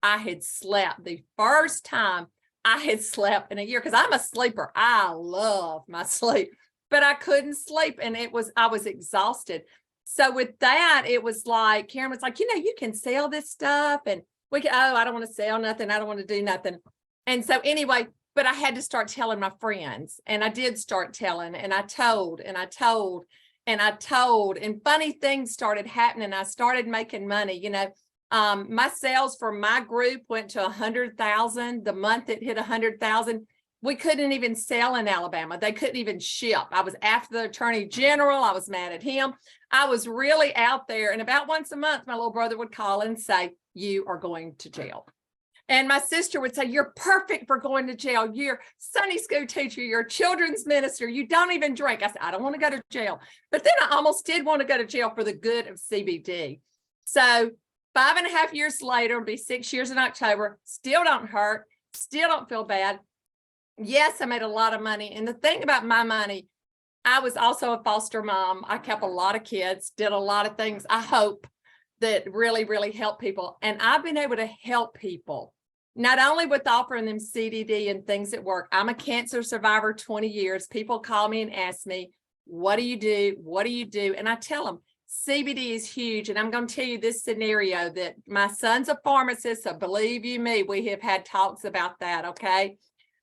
I had slept the first time I had slept in a year, because I'm a sleeper. I love my sleep, but I couldn't sleep, and I was exhausted. So with that, it was like, Karen was like, you can sell this stuff, and I don't want to sell nothing. I don't want to do nothing. And so anyway, but I had to start telling my friends, and I did start telling, and I told, and I told, and I told, and funny things started happening. I started making money. My sales for my group went to 100,000 the month it hit 100,000. We couldn't even sell in Alabama. They couldn't even ship. I was after the attorney general. I was mad at him. I was really out there. And about once a month, my little brother would call and say, you are going to jail. And my sister would say, you're perfect for going to jail. You're a Sunday school teacher. You're a children's minister. You don't even drink. I said, I don't want to go to jail. But then I almost did want to go to jail for the good of CBD. So 5.5 years later, it'll be 6 years in October, still don't hurt, still don't feel bad. Yes, I made a lot of money. And the thing about my money, I was also a foster mom. I kept a lot of kids, did a lot of things, I hope, that really, really help people. And I've been able to help people, not only with offering them CBD and things that work. I'm a cancer survivor, 20 years. People call me and ask me, what do you do? What do you do? And I tell them, CBD is huge. And I'm going to tell you this scenario that my son's a pharmacist. So believe you me, we have had talks about that. Okay.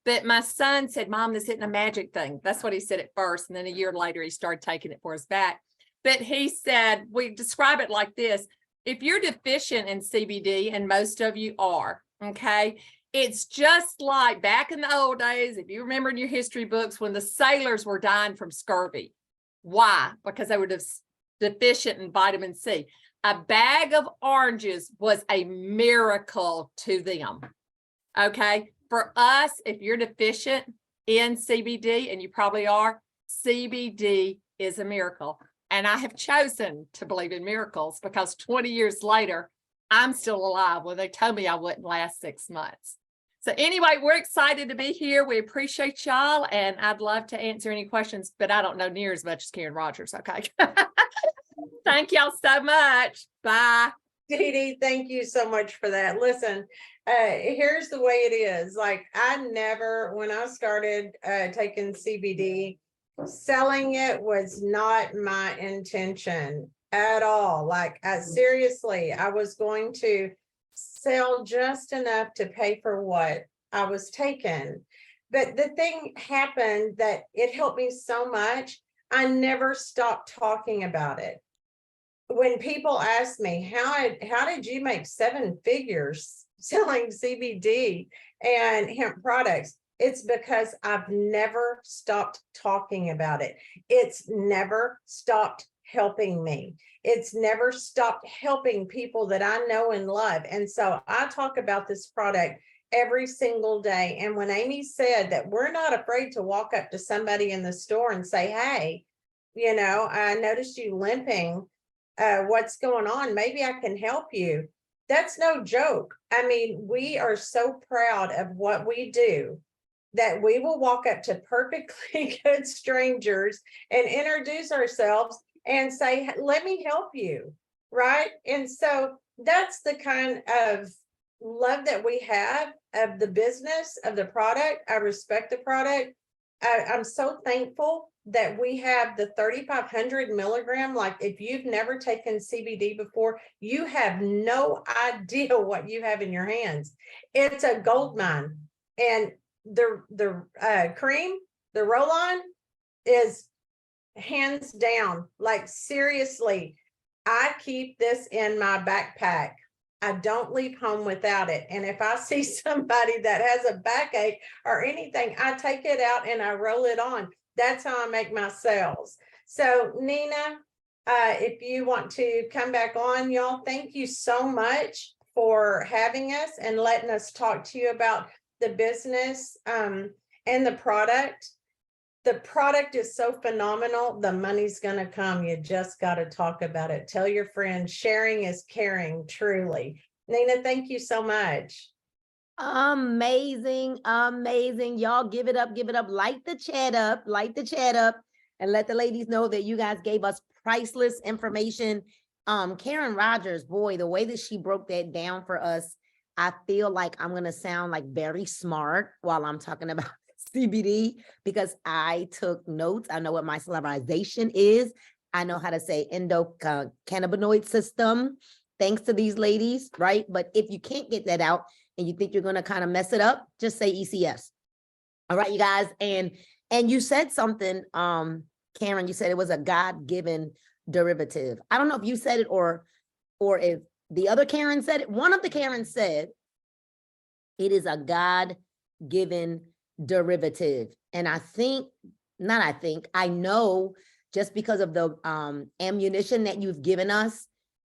But my son said, Mom, this isn't a magic thing. That's what he said at first. And then a year later, he started taking it for his back. But he said, we describe it like this. If you're deficient in CBD, and most of you are, okay, it's just like back in the old days, if you remember in your history books, when the sailors were dying from scurvy. Why? Because they were deficient in vitamin C. A bag of oranges was a miracle to them, okay? For us, if you're deficient in CBD, and you probably are, CBD is a miracle. And I have chosen to believe in miracles because 20 years later, I'm still alive. Well, they told me I wouldn't last 6 months. So anyway, we're excited to be here. We appreciate y'all. And I'd love to answer any questions, but I don't know near as much as Karen Rogers. Okay. Thank y'all so much. Bye. Dee Dee, thank you so much for that. Listen, here's the way it is. Like, when I started taking CBD, selling it was not my intention at all. Like, seriously, I was going to sell just enough to pay for what I was taking. But the thing happened that it helped me so much, I never stopped talking about it. When people ask me, how did you make 7 figures selling CBD and hemp products? It's because I've never stopped talking about it. It's never stopped helping me. It's never stopped helping people that I know and love. And so I talk about this product every single day. And when Amy said that we're not afraid to walk up to somebody in the store and say, hey, I noticed you limping. What's going on? Maybe I can help you. That's no joke. I mean, we are so proud of what we do that we will walk up to perfectly good strangers and introduce ourselves and say, let me help you, right? And so that's the kind of love that we have of the business, of the product. I respect the product. I'm so thankful that we have the 3,500 milligram. Like if you've never taken CBD before, you have no idea what you have in your hands. It's a gold mine. And the cream, the roll-on is hands down, like seriously, I keep this in my backpack. I don't leave home without it. And if I see somebody that has a backache or anything, I take it out and I roll it on. That's how I make my sales. So Nina, if you want to come back on, y'all, thank you so much for having us and letting us talk to you about the business and the product. The product is so phenomenal. The money's going to come. You just got to talk about it. Tell your friends. Sharing is caring, truly. Nina, thank you so much. Amazing, amazing. Y'all give it up, light the chat up, and let the ladies know that you guys gave us priceless information. Karen Rogers, boy, the way that she broke that down for us, I feel like I'm going to sound like very smart while I'm talking about CBD because I took notes. I know what my salivarization is. I know how to say endocannabinoid system, thanks to these ladies, right? But if you can't get that out and you think you're going to kind of mess it up, just say ECS. All right, you guys. And you said something, Karen, you said it was a God-given derivative. I don't know if you said it or if the other Karen said it. One of the Karens said it is a God-given derivative. And I know just because of the ammunition that you've given us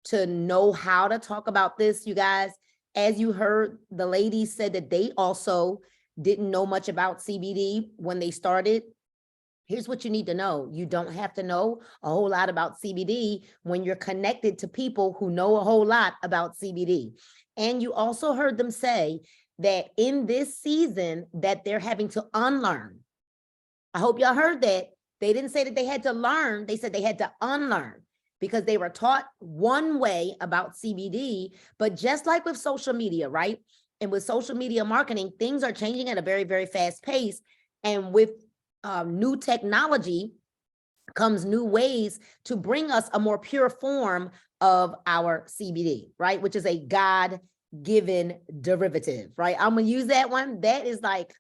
to know how to talk about this, you guys, as you heard, the ladies said that they also didn't know much about CBD when they started. Here's what you need to know. You don't have to know a whole lot about CBD when you're connected to people who know a whole lot about CBD. And you also heard them say that in this season that they're having to unlearn. I hope y'all heard that. They didn't say that they had to learn. They said they had to unlearn because they were taught one way about CBD, but just like with social media, right? And with social media marketing, things are changing at a very, very fast pace. And with new technology comes new ways to bring us a more pure form of our CBD, right? Which is a God-given derivative, right? I'm gonna use that one. That is like,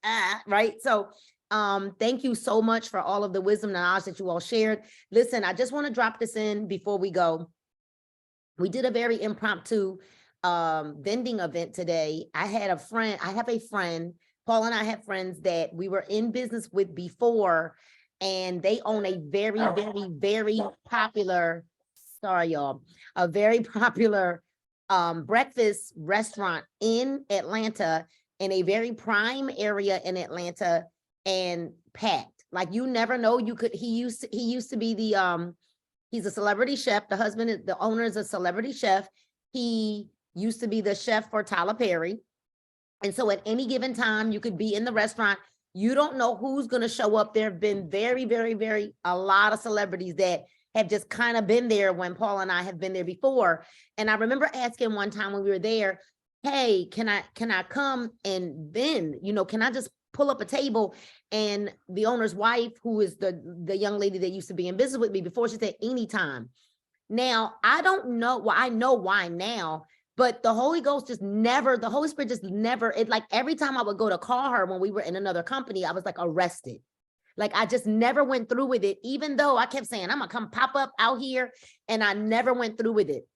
right? So thank you so much for all of the wisdom and knowledge that you all shared. Listen, I just want to drop this in before we go. We did a very impromptu vending event today. I have a friend, Paul and I have friends that we were in business with before, and they own a very, very, very popular, sorry y'all, a very popular breakfast restaurant in Atlanta, in a very prime area in Atlanta, and packed. Like, you never know. He used to be the he's a celebrity chef. The owner is a celebrity chef. He used to be the chef for Tyler Perry. And so at any given time, you could be in the restaurant. You don't know who's going to show up. There have been very, very, very, a lot of celebrities that have just kind of been there when Paul and I have been there before. And I remember asking one time when we were there, hey, can I come and vend? You know, can I just pull up a table? And the owner's wife, who is the young lady that used to be in business with me before, she said, anytime. Now, I don't know, well, I know why now, but the Holy Spirit just never, it like every time I would go to call her when we were in another company, I was like arrested. Like, I just never went through with it, even though I kept saying, I'm gonna come pop up out here, and I never went through with it.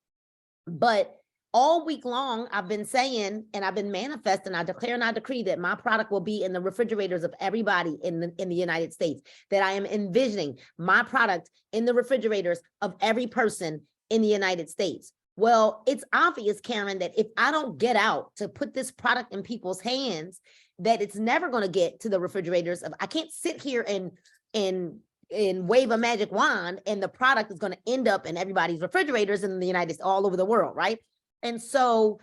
But all week long, I've been saying, and I've been manifesting, I declare and I decree that my product will be in the refrigerators of everybody in the United States, that I am envisioning my product in the refrigerators of every person in the United States. Well, it's obvious, Karen, that if I don't get out to put this product in people's hands, that it's never going to get to the refrigerators. I can't sit here and wave a magic wand and the product is going to end up in everybody's refrigerators in the United States, all over the world, right? And so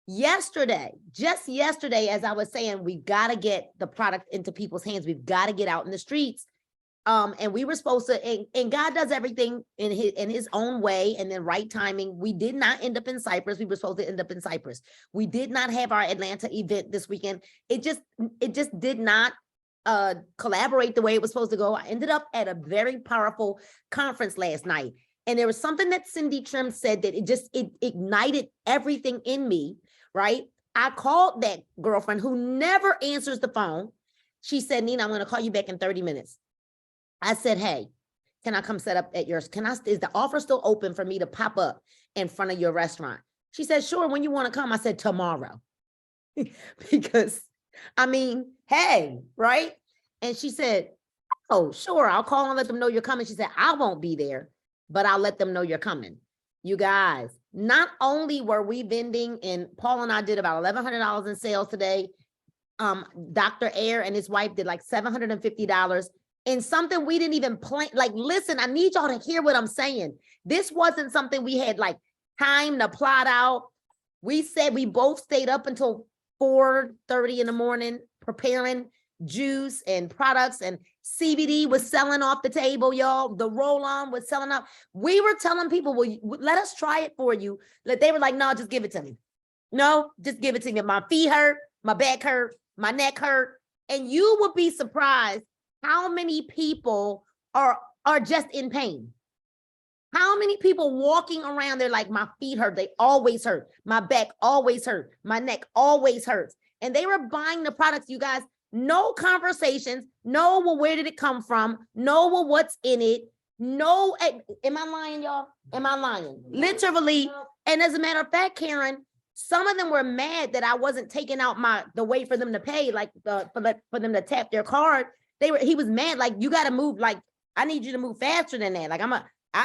just yesterday, as I was saying, we got to get the product into people's hands. We've got to get out in the streets. And we were supposed to, and God does everything in his own way and then right timing. We did not end up in Cyprus. We were supposed to end up in Cyprus. We did not have our Atlanta event this weekend. It just did not collaborate the way it was supposed to go. I ended up at a very powerful conference last night. And there was something that Cindy Trim said that it ignited everything in me, right? I called that girlfriend who never answers the phone. She said, Nina, I'm going to call you back in 30 minutes. I said, hey, can I come set up at yours? Is the offer still open for me to pop up in front of your restaurant? She said, sure. When you want to come? I said, tomorrow. Because I mean, hey, right? And she said, oh, sure. I'll call and let them know you're coming. She said, I won't be there, but I'll let them know you're coming. You guys, not only were we vending, and Paul and I did about $1,100 in sales today. Dr. Air and his wife did like $750 in something we didn't even plan. Like, listen, I need y'all to hear what I'm saying. This wasn't something we had like time to plot out. We said we both stayed up until 4:30 in the morning preparing juice and products, and CBD was selling off the table, y'all. The roll-on was selling up. We were telling people, well, let us try it for you. They were like, no, just give it to me. No, just give it to me. My feet hurt, my back hurt, my neck hurt. And you would be surprised how many people are just in pain. How many people walking around, they're like, my feet hurt, they always hurt. My back always hurt. My neck always hurts. And they were buying the products, you guys. No conversations. No, well, where did it come from? No, well, what's in it? No, am I lying, y'all? Am I lying? Literally. And as a matter of fact, Karen, some of them were mad that I wasn't taking out the way for them to pay, like for them to tap their card. He was mad, like, you got to move, like, I need you to move faster than that. Like,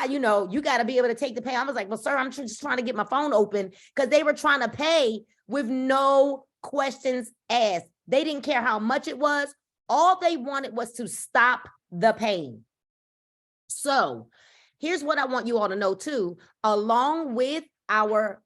you got to be able to take the pay. I was like, well, sir, I'm just trying to get my phone open, because they were trying to pay with no questions asked. They didn't care how much it was. All they wanted was to stop the pain. So here's what I want you all to know too, along with our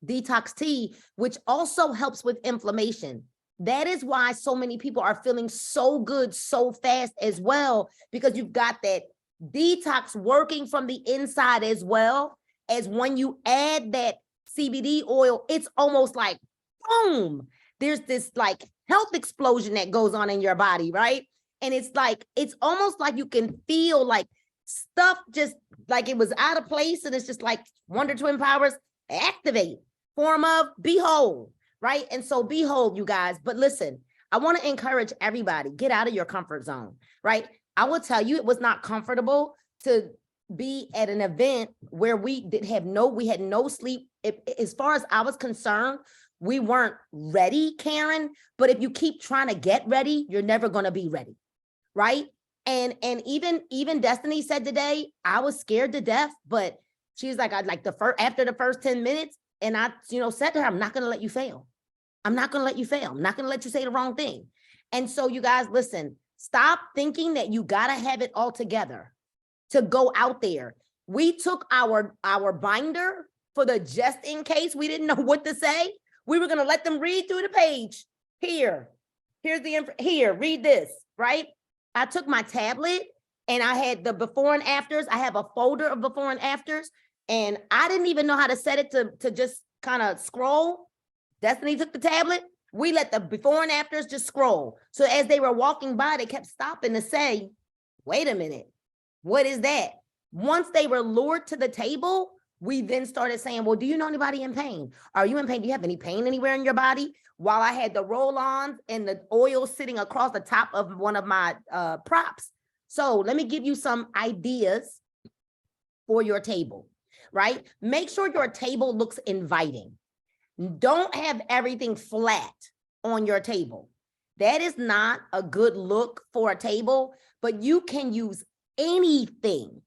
detox tea, which also helps with inflammation. That is why so many people are feeling so good so fast as well, because you've got that detox working from the inside as well. As when you add that CBD oil, it's almost like boom, there's this like health explosion that goes on in your body, right? And it's almost like you can feel like stuff just like it was out of place, and it's just like Wonder Twin powers activate, form of behold, right? And so behold, you guys. But listen, I want to encourage everybody, get out of your comfort zone, right? I will tell you, it was not comfortable to be at an event where we had no sleep. As far as I was concerned, we weren't ready, Karen. But if you keep trying to get ready, you're never going to be ready, right? And even Destiny said today, I was scared to death, but she was like, after the first 10 minutes, and I, said to her, I'm not going to let you fail. I'm not going to let you fail. I'm not going to let you say the wrong thing. And so you guys, listen, stop thinking that you got to have it all together to go out there. We took our binder for the just in case we didn't know what to say. We were going to let them read through the page. Here's read this, right? I took my tablet and I had the before and afters. I have a folder of before and afters, and I didn't even know how to set it to just kind of scroll. Destiny took the tablet. We let the before and afters just scroll. So as they were walking by, they kept stopping to say, wait a minute, what is that? Once they were lured to the table, we then started saying, well, do you know anybody in pain? Are you in pain? Do you have any pain anywhere in your body? While I had the roll-ons and the oil sitting across the top of one of my props. So let me give you some ideas for your table, right? Make sure your table looks inviting. Don't have everything flat on your table. That is not a good look for a table, but you can use anything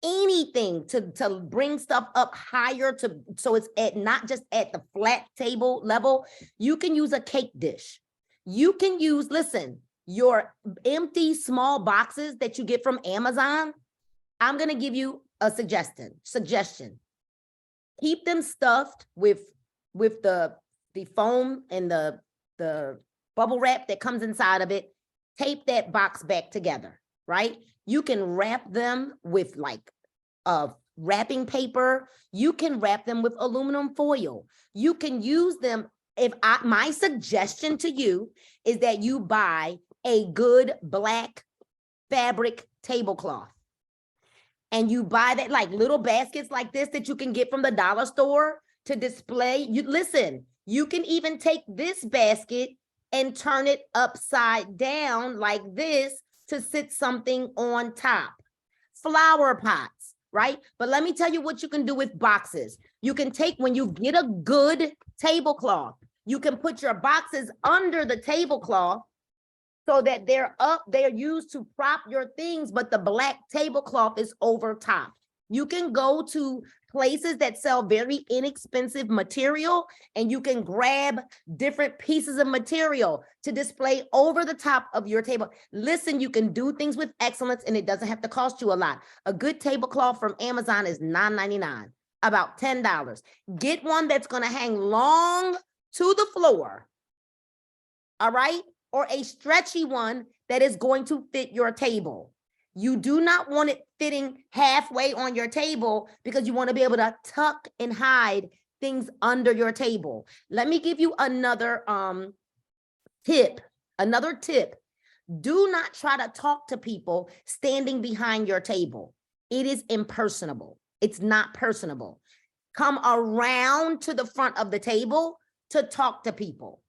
to bring stuff up higher, so it's not just at the flat table level. You can use a cake dish. You can use, listen, your empty small boxes that you get from Amazon. I'm going to give you a suggestion. Keep them stuffed with the foam and the bubble wrap that comes inside of it. Tape that box back together, right? You can wrap them with like wrapping paper. You can wrap them with aluminum foil. You can use them my suggestion to you is that you buy a good black fabric tablecloth. And you buy that like little baskets like this that you can get from the dollar store to display. You listen, you can even take this basket and turn it upside down like this to sit something on top. Flower pots, right? But let me tell you what you can do with boxes. You can take, when you get a good tablecloth, you can put your boxes under the tablecloth so that they're used to prop your things, but the black tablecloth is over top. You can go to places that sell very inexpensive material and you can grab different pieces of material to display over the top of your table. Listen, you can do things with excellence and it doesn't have to cost you a lot. A good tablecloth from Amazon is $9.99, about $10. Get one that's gonna hang long to the floor, all right? Or a stretchy one that is going to fit your table. You do not want it fitting halfway on your table because you want to be able to tuck and hide things under your table. Let me give you another tip. Do not try to talk to people standing behind your table. It is impersonable. It's not personable. Come around to the front of the table to talk to people.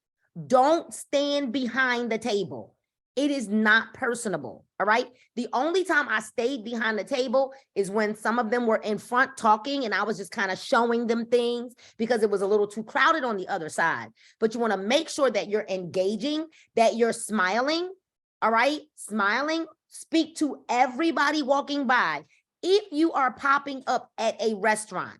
Don't stand behind the table. It is not personable, all right? The only time I stayed behind the table is when some of them were in front talking and I was just kind of showing them things because it was a little too crowded on the other side. But you want to make sure that you're engaging, that you're smiling, all right? Smiling, speak to everybody walking by. If you are popping up at a restaurant,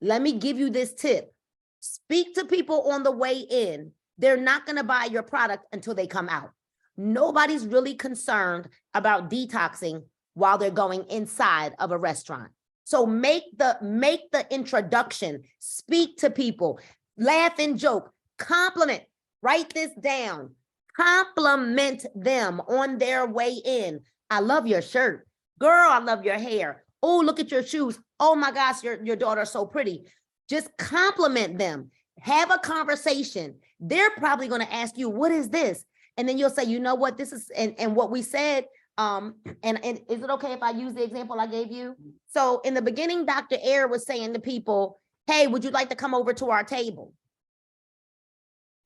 let me give you this tip. Speak to people on the way in. They're not going to buy your product until they come out. Nobody's really concerned about detoxing while they're going inside of a restaurant. So make the introduction, speak to people, laugh and joke, compliment, write this down, compliment them on their way in. I love your shirt. Girl, I love your hair. Oh, look at your shoes. Oh my gosh, your daughter's so pretty. Just compliment them. Have a conversation. They're probably going to ask you, what is this? And then you'll say, you know what, this is, and what we said, and is it okay if I use the example I gave you? So in the beginning, Dr. Air was saying to people, hey, would you like to come over to our table?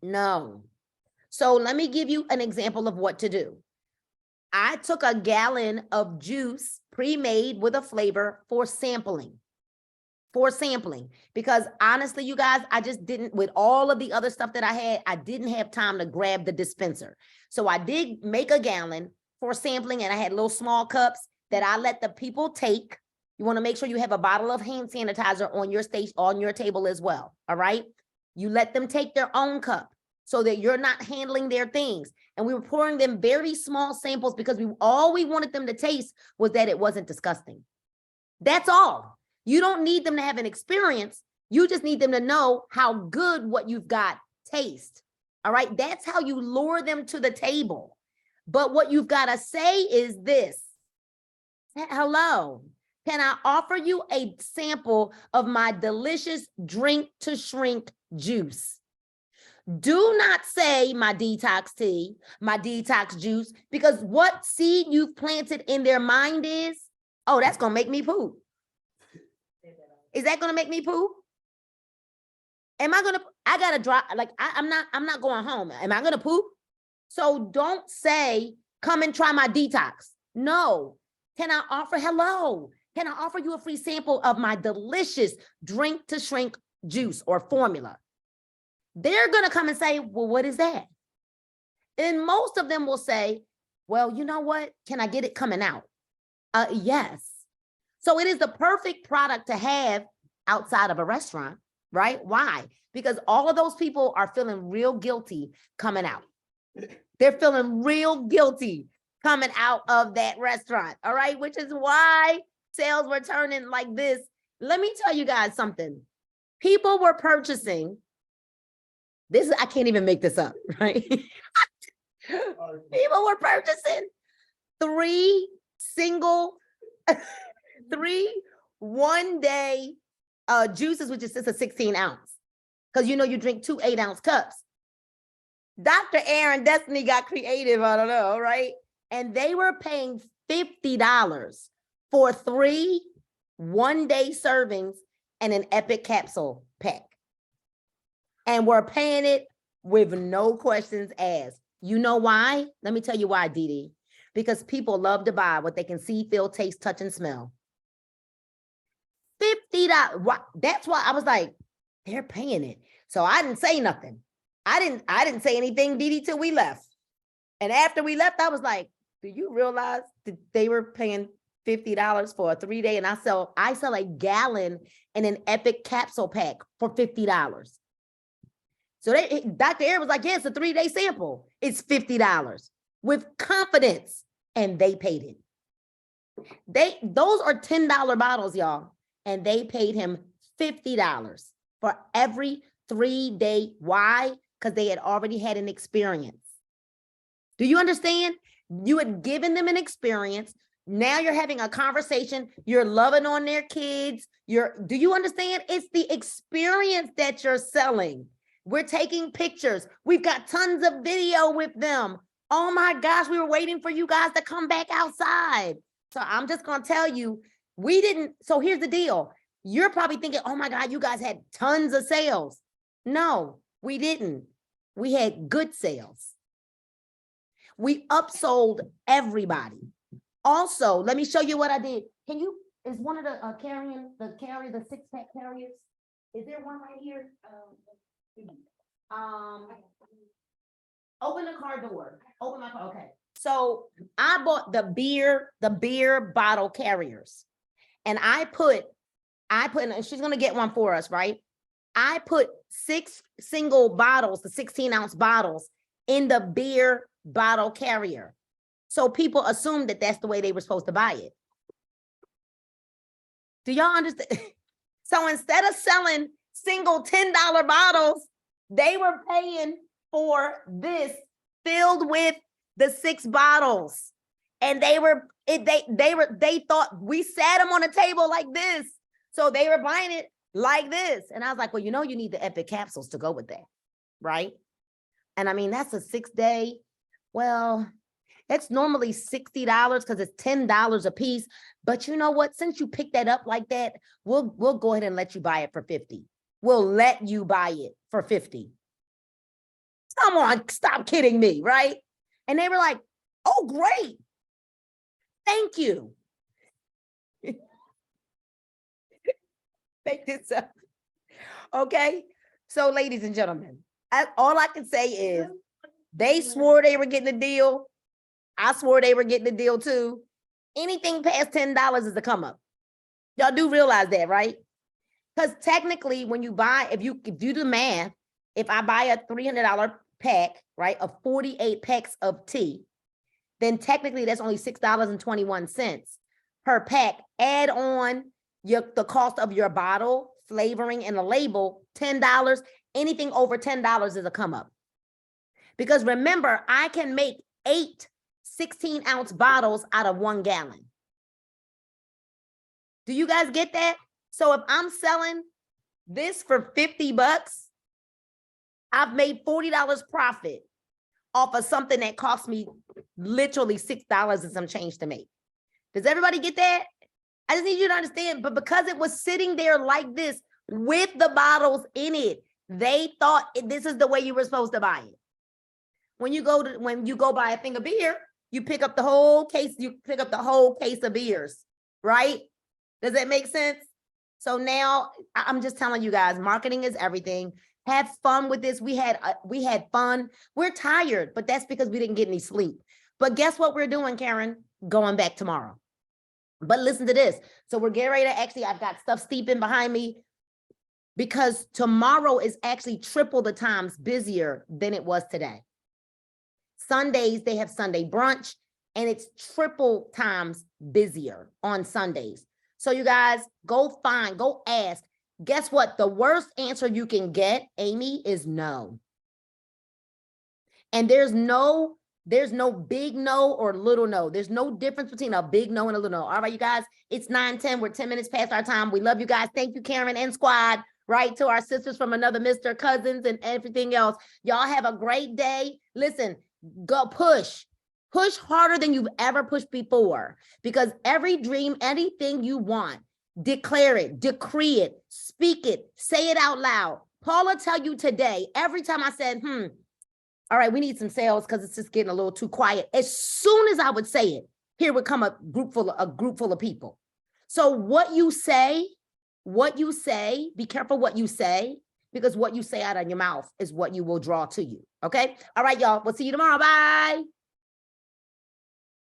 No. So let me give you an example of what to do. I took a gallon of juice pre-made with a flavor for sampling. Because honestly, you guys, I just didn't, with all of the other stuff that I had, I didn't have time to grab the dispenser. So I did make a gallon for sampling and I had little small cups that I let the people take. You want to make sure you have a bottle of hand sanitizer on your station, on your table as well. All right. You let them take their own cup so that you're not handling their things. And we were pouring them very small samples because all we wanted them to taste was that it wasn't disgusting. That's all. You don't need them to have an experience. You just need them to know how good what you've got tastes. All right. That's how you lure them to the table. But what you've got to say is this. Hello. Can I offer you a sample of my delicious drink to shrink juice? Do not say my detox tea, my detox juice, because what seed you've planted in their mind is, oh, that's going to make me poop. Is that going to make me poop? Am I going to, I got to drop, like, I'm not going home. Am I going to poop? So don't say, come and try my detox. No. Can I offer, hello, can I offer you a free sample of my delicious drink to shrink juice or formula? They're going to come and say, well, what is that? And most of them will say, well, you know what? Can I get it coming out? Yes. So it is the perfect product to have outside of a restaurant, right? Why? Because all of those people are feeling real guilty coming out. They're feeling real guilty coming out of that restaurant, all right? Which is why sales were turning like this. Let me tell you guys something. People were purchasing, I can't even make this up, right? People were purchasing 3 1-day juices, which is just a 16 ounce. because you know you drink 2 8-ounce cups. Dr. Aaron Destiny got creative, I don't know, right? And they were paying $50 for 3 one-day servings and an Epic capsule pack. And we're paying it with no questions asked. You know why? Let me tell you why, Dee Dee. Because people love to buy what they can see, feel, taste, touch, and smell. $50. That's why I was like, they're paying it. So I didn't say nothing. I didn't say anything, Dee Dee, till we left. And after we left, I was like, do you realize that they were paying $50 for a 3-day? And I sell a gallon and an Epic capsule pack for $50. So Dr. Aaron was like, yeah, it's a 3-day sample. It's $50 with confidence. And they paid it. Those are $10 bottles, y'all. And they paid him $50 for every 3-day. Why? Because they had already had an experience. Do you understand? You had given them an experience. Now you're having a conversation. You're loving on their kids. Do you understand? It's the experience that you're selling. We're taking pictures. We've got tons of video with them. Oh my gosh, we were waiting for you guys to come back outside. So I'm just going to tell you, we didn't. So here's the deal. You're probably thinking, oh my God, you guys had tons of sales. No, we didn't. We had good sales. We upsold everybody. Also, let me show you what I did. Is one of the the 6-pack carriers? Is there one right here? Open the car door. Open my car. Okay. So I bought the beer bottle carriers. And I put, and she's gonna get one for us, right? I put 6 single bottles, the 16-ounce bottles, in the beer bottle carrier. So people assumed that that's the way they were supposed to buy it. Do y'all understand? So instead of selling single $10 bottles, they were paying for this filled with the 6 bottles. And they thought we sat them on a table like this. So they were buying it like this. And I was like, well, you know, you need the Epic capsules to go with that, right? And I mean, that's a 6-day. Well, it's normally $60 because it's $10 a piece. But you know what? Since you picked that up like that, we'll go ahead and let you buy it for $50. We'll let you buy it for $50. Come on, stop kidding me, right? And they were like, oh, great. Thank you. Make this up. Okay. So, ladies and gentlemen, all I can say is they swore they were getting a deal. I swore they were getting a deal too. Anything past $10 is a come up. Y'all do realize that, right? Because technically, when you buy, if you do the math, if I buy a $300 pack, right, of 48 packs of tea, then technically that's only $6.21 per pack. Add on the cost of your bottle, flavoring, and a label, $10. Anything over $10 is a come up. Because remember, I can make 8 16-ounce bottles out of 1 gallon. Do you guys get that? So if I'm selling this for $50, I've made $40 profit off of something that cost me literally $6 and some change to make. Does everybody get that? I just need you to understand, but because it was sitting there like this with the bottles in it, they thought this is the way you were supposed to buy it. When you go buy a thing of beer, you pick up the whole case, of beers, right? Does that make sense? So now I'm just telling you guys, marketing is everything. Have fun with this. We had fun. We're tired, but that's because we didn't get any sleep. But guess what we're doing, Karen? Going back tomorrow. But listen to this. So we're getting ready to I've got stuff steeping behind me because tomorrow is actually triple the times busier than it was today. Sundays, they have Sunday brunch, and it's triple times busier on Sundays. So you guys, go ask. Guess what? The worst answer you can get, Amy, is no. And there's no big no or little no. There's no difference between a big no and a little no. All right, you guys, it's 9:10. We're 10 minutes past our time. We love you guys. Thank you, Karen and squad, right? To our sisters from another Mr. Cousins and everything else. Y'all have a great day. Listen, go push. Push harder than you've ever pushed before, because every dream, anything you want, declare it, decree it, speak it, say it out loud. Paula tell you today, every time I said, all right, we need some sales because it's just getting a little too quiet. As soon as I would say it, here would come a group full of people. So what you say, be careful what you say, because what you say out of your mouth is what you will draw to you. Okay. All right, y'all. We'll see you tomorrow. Bye.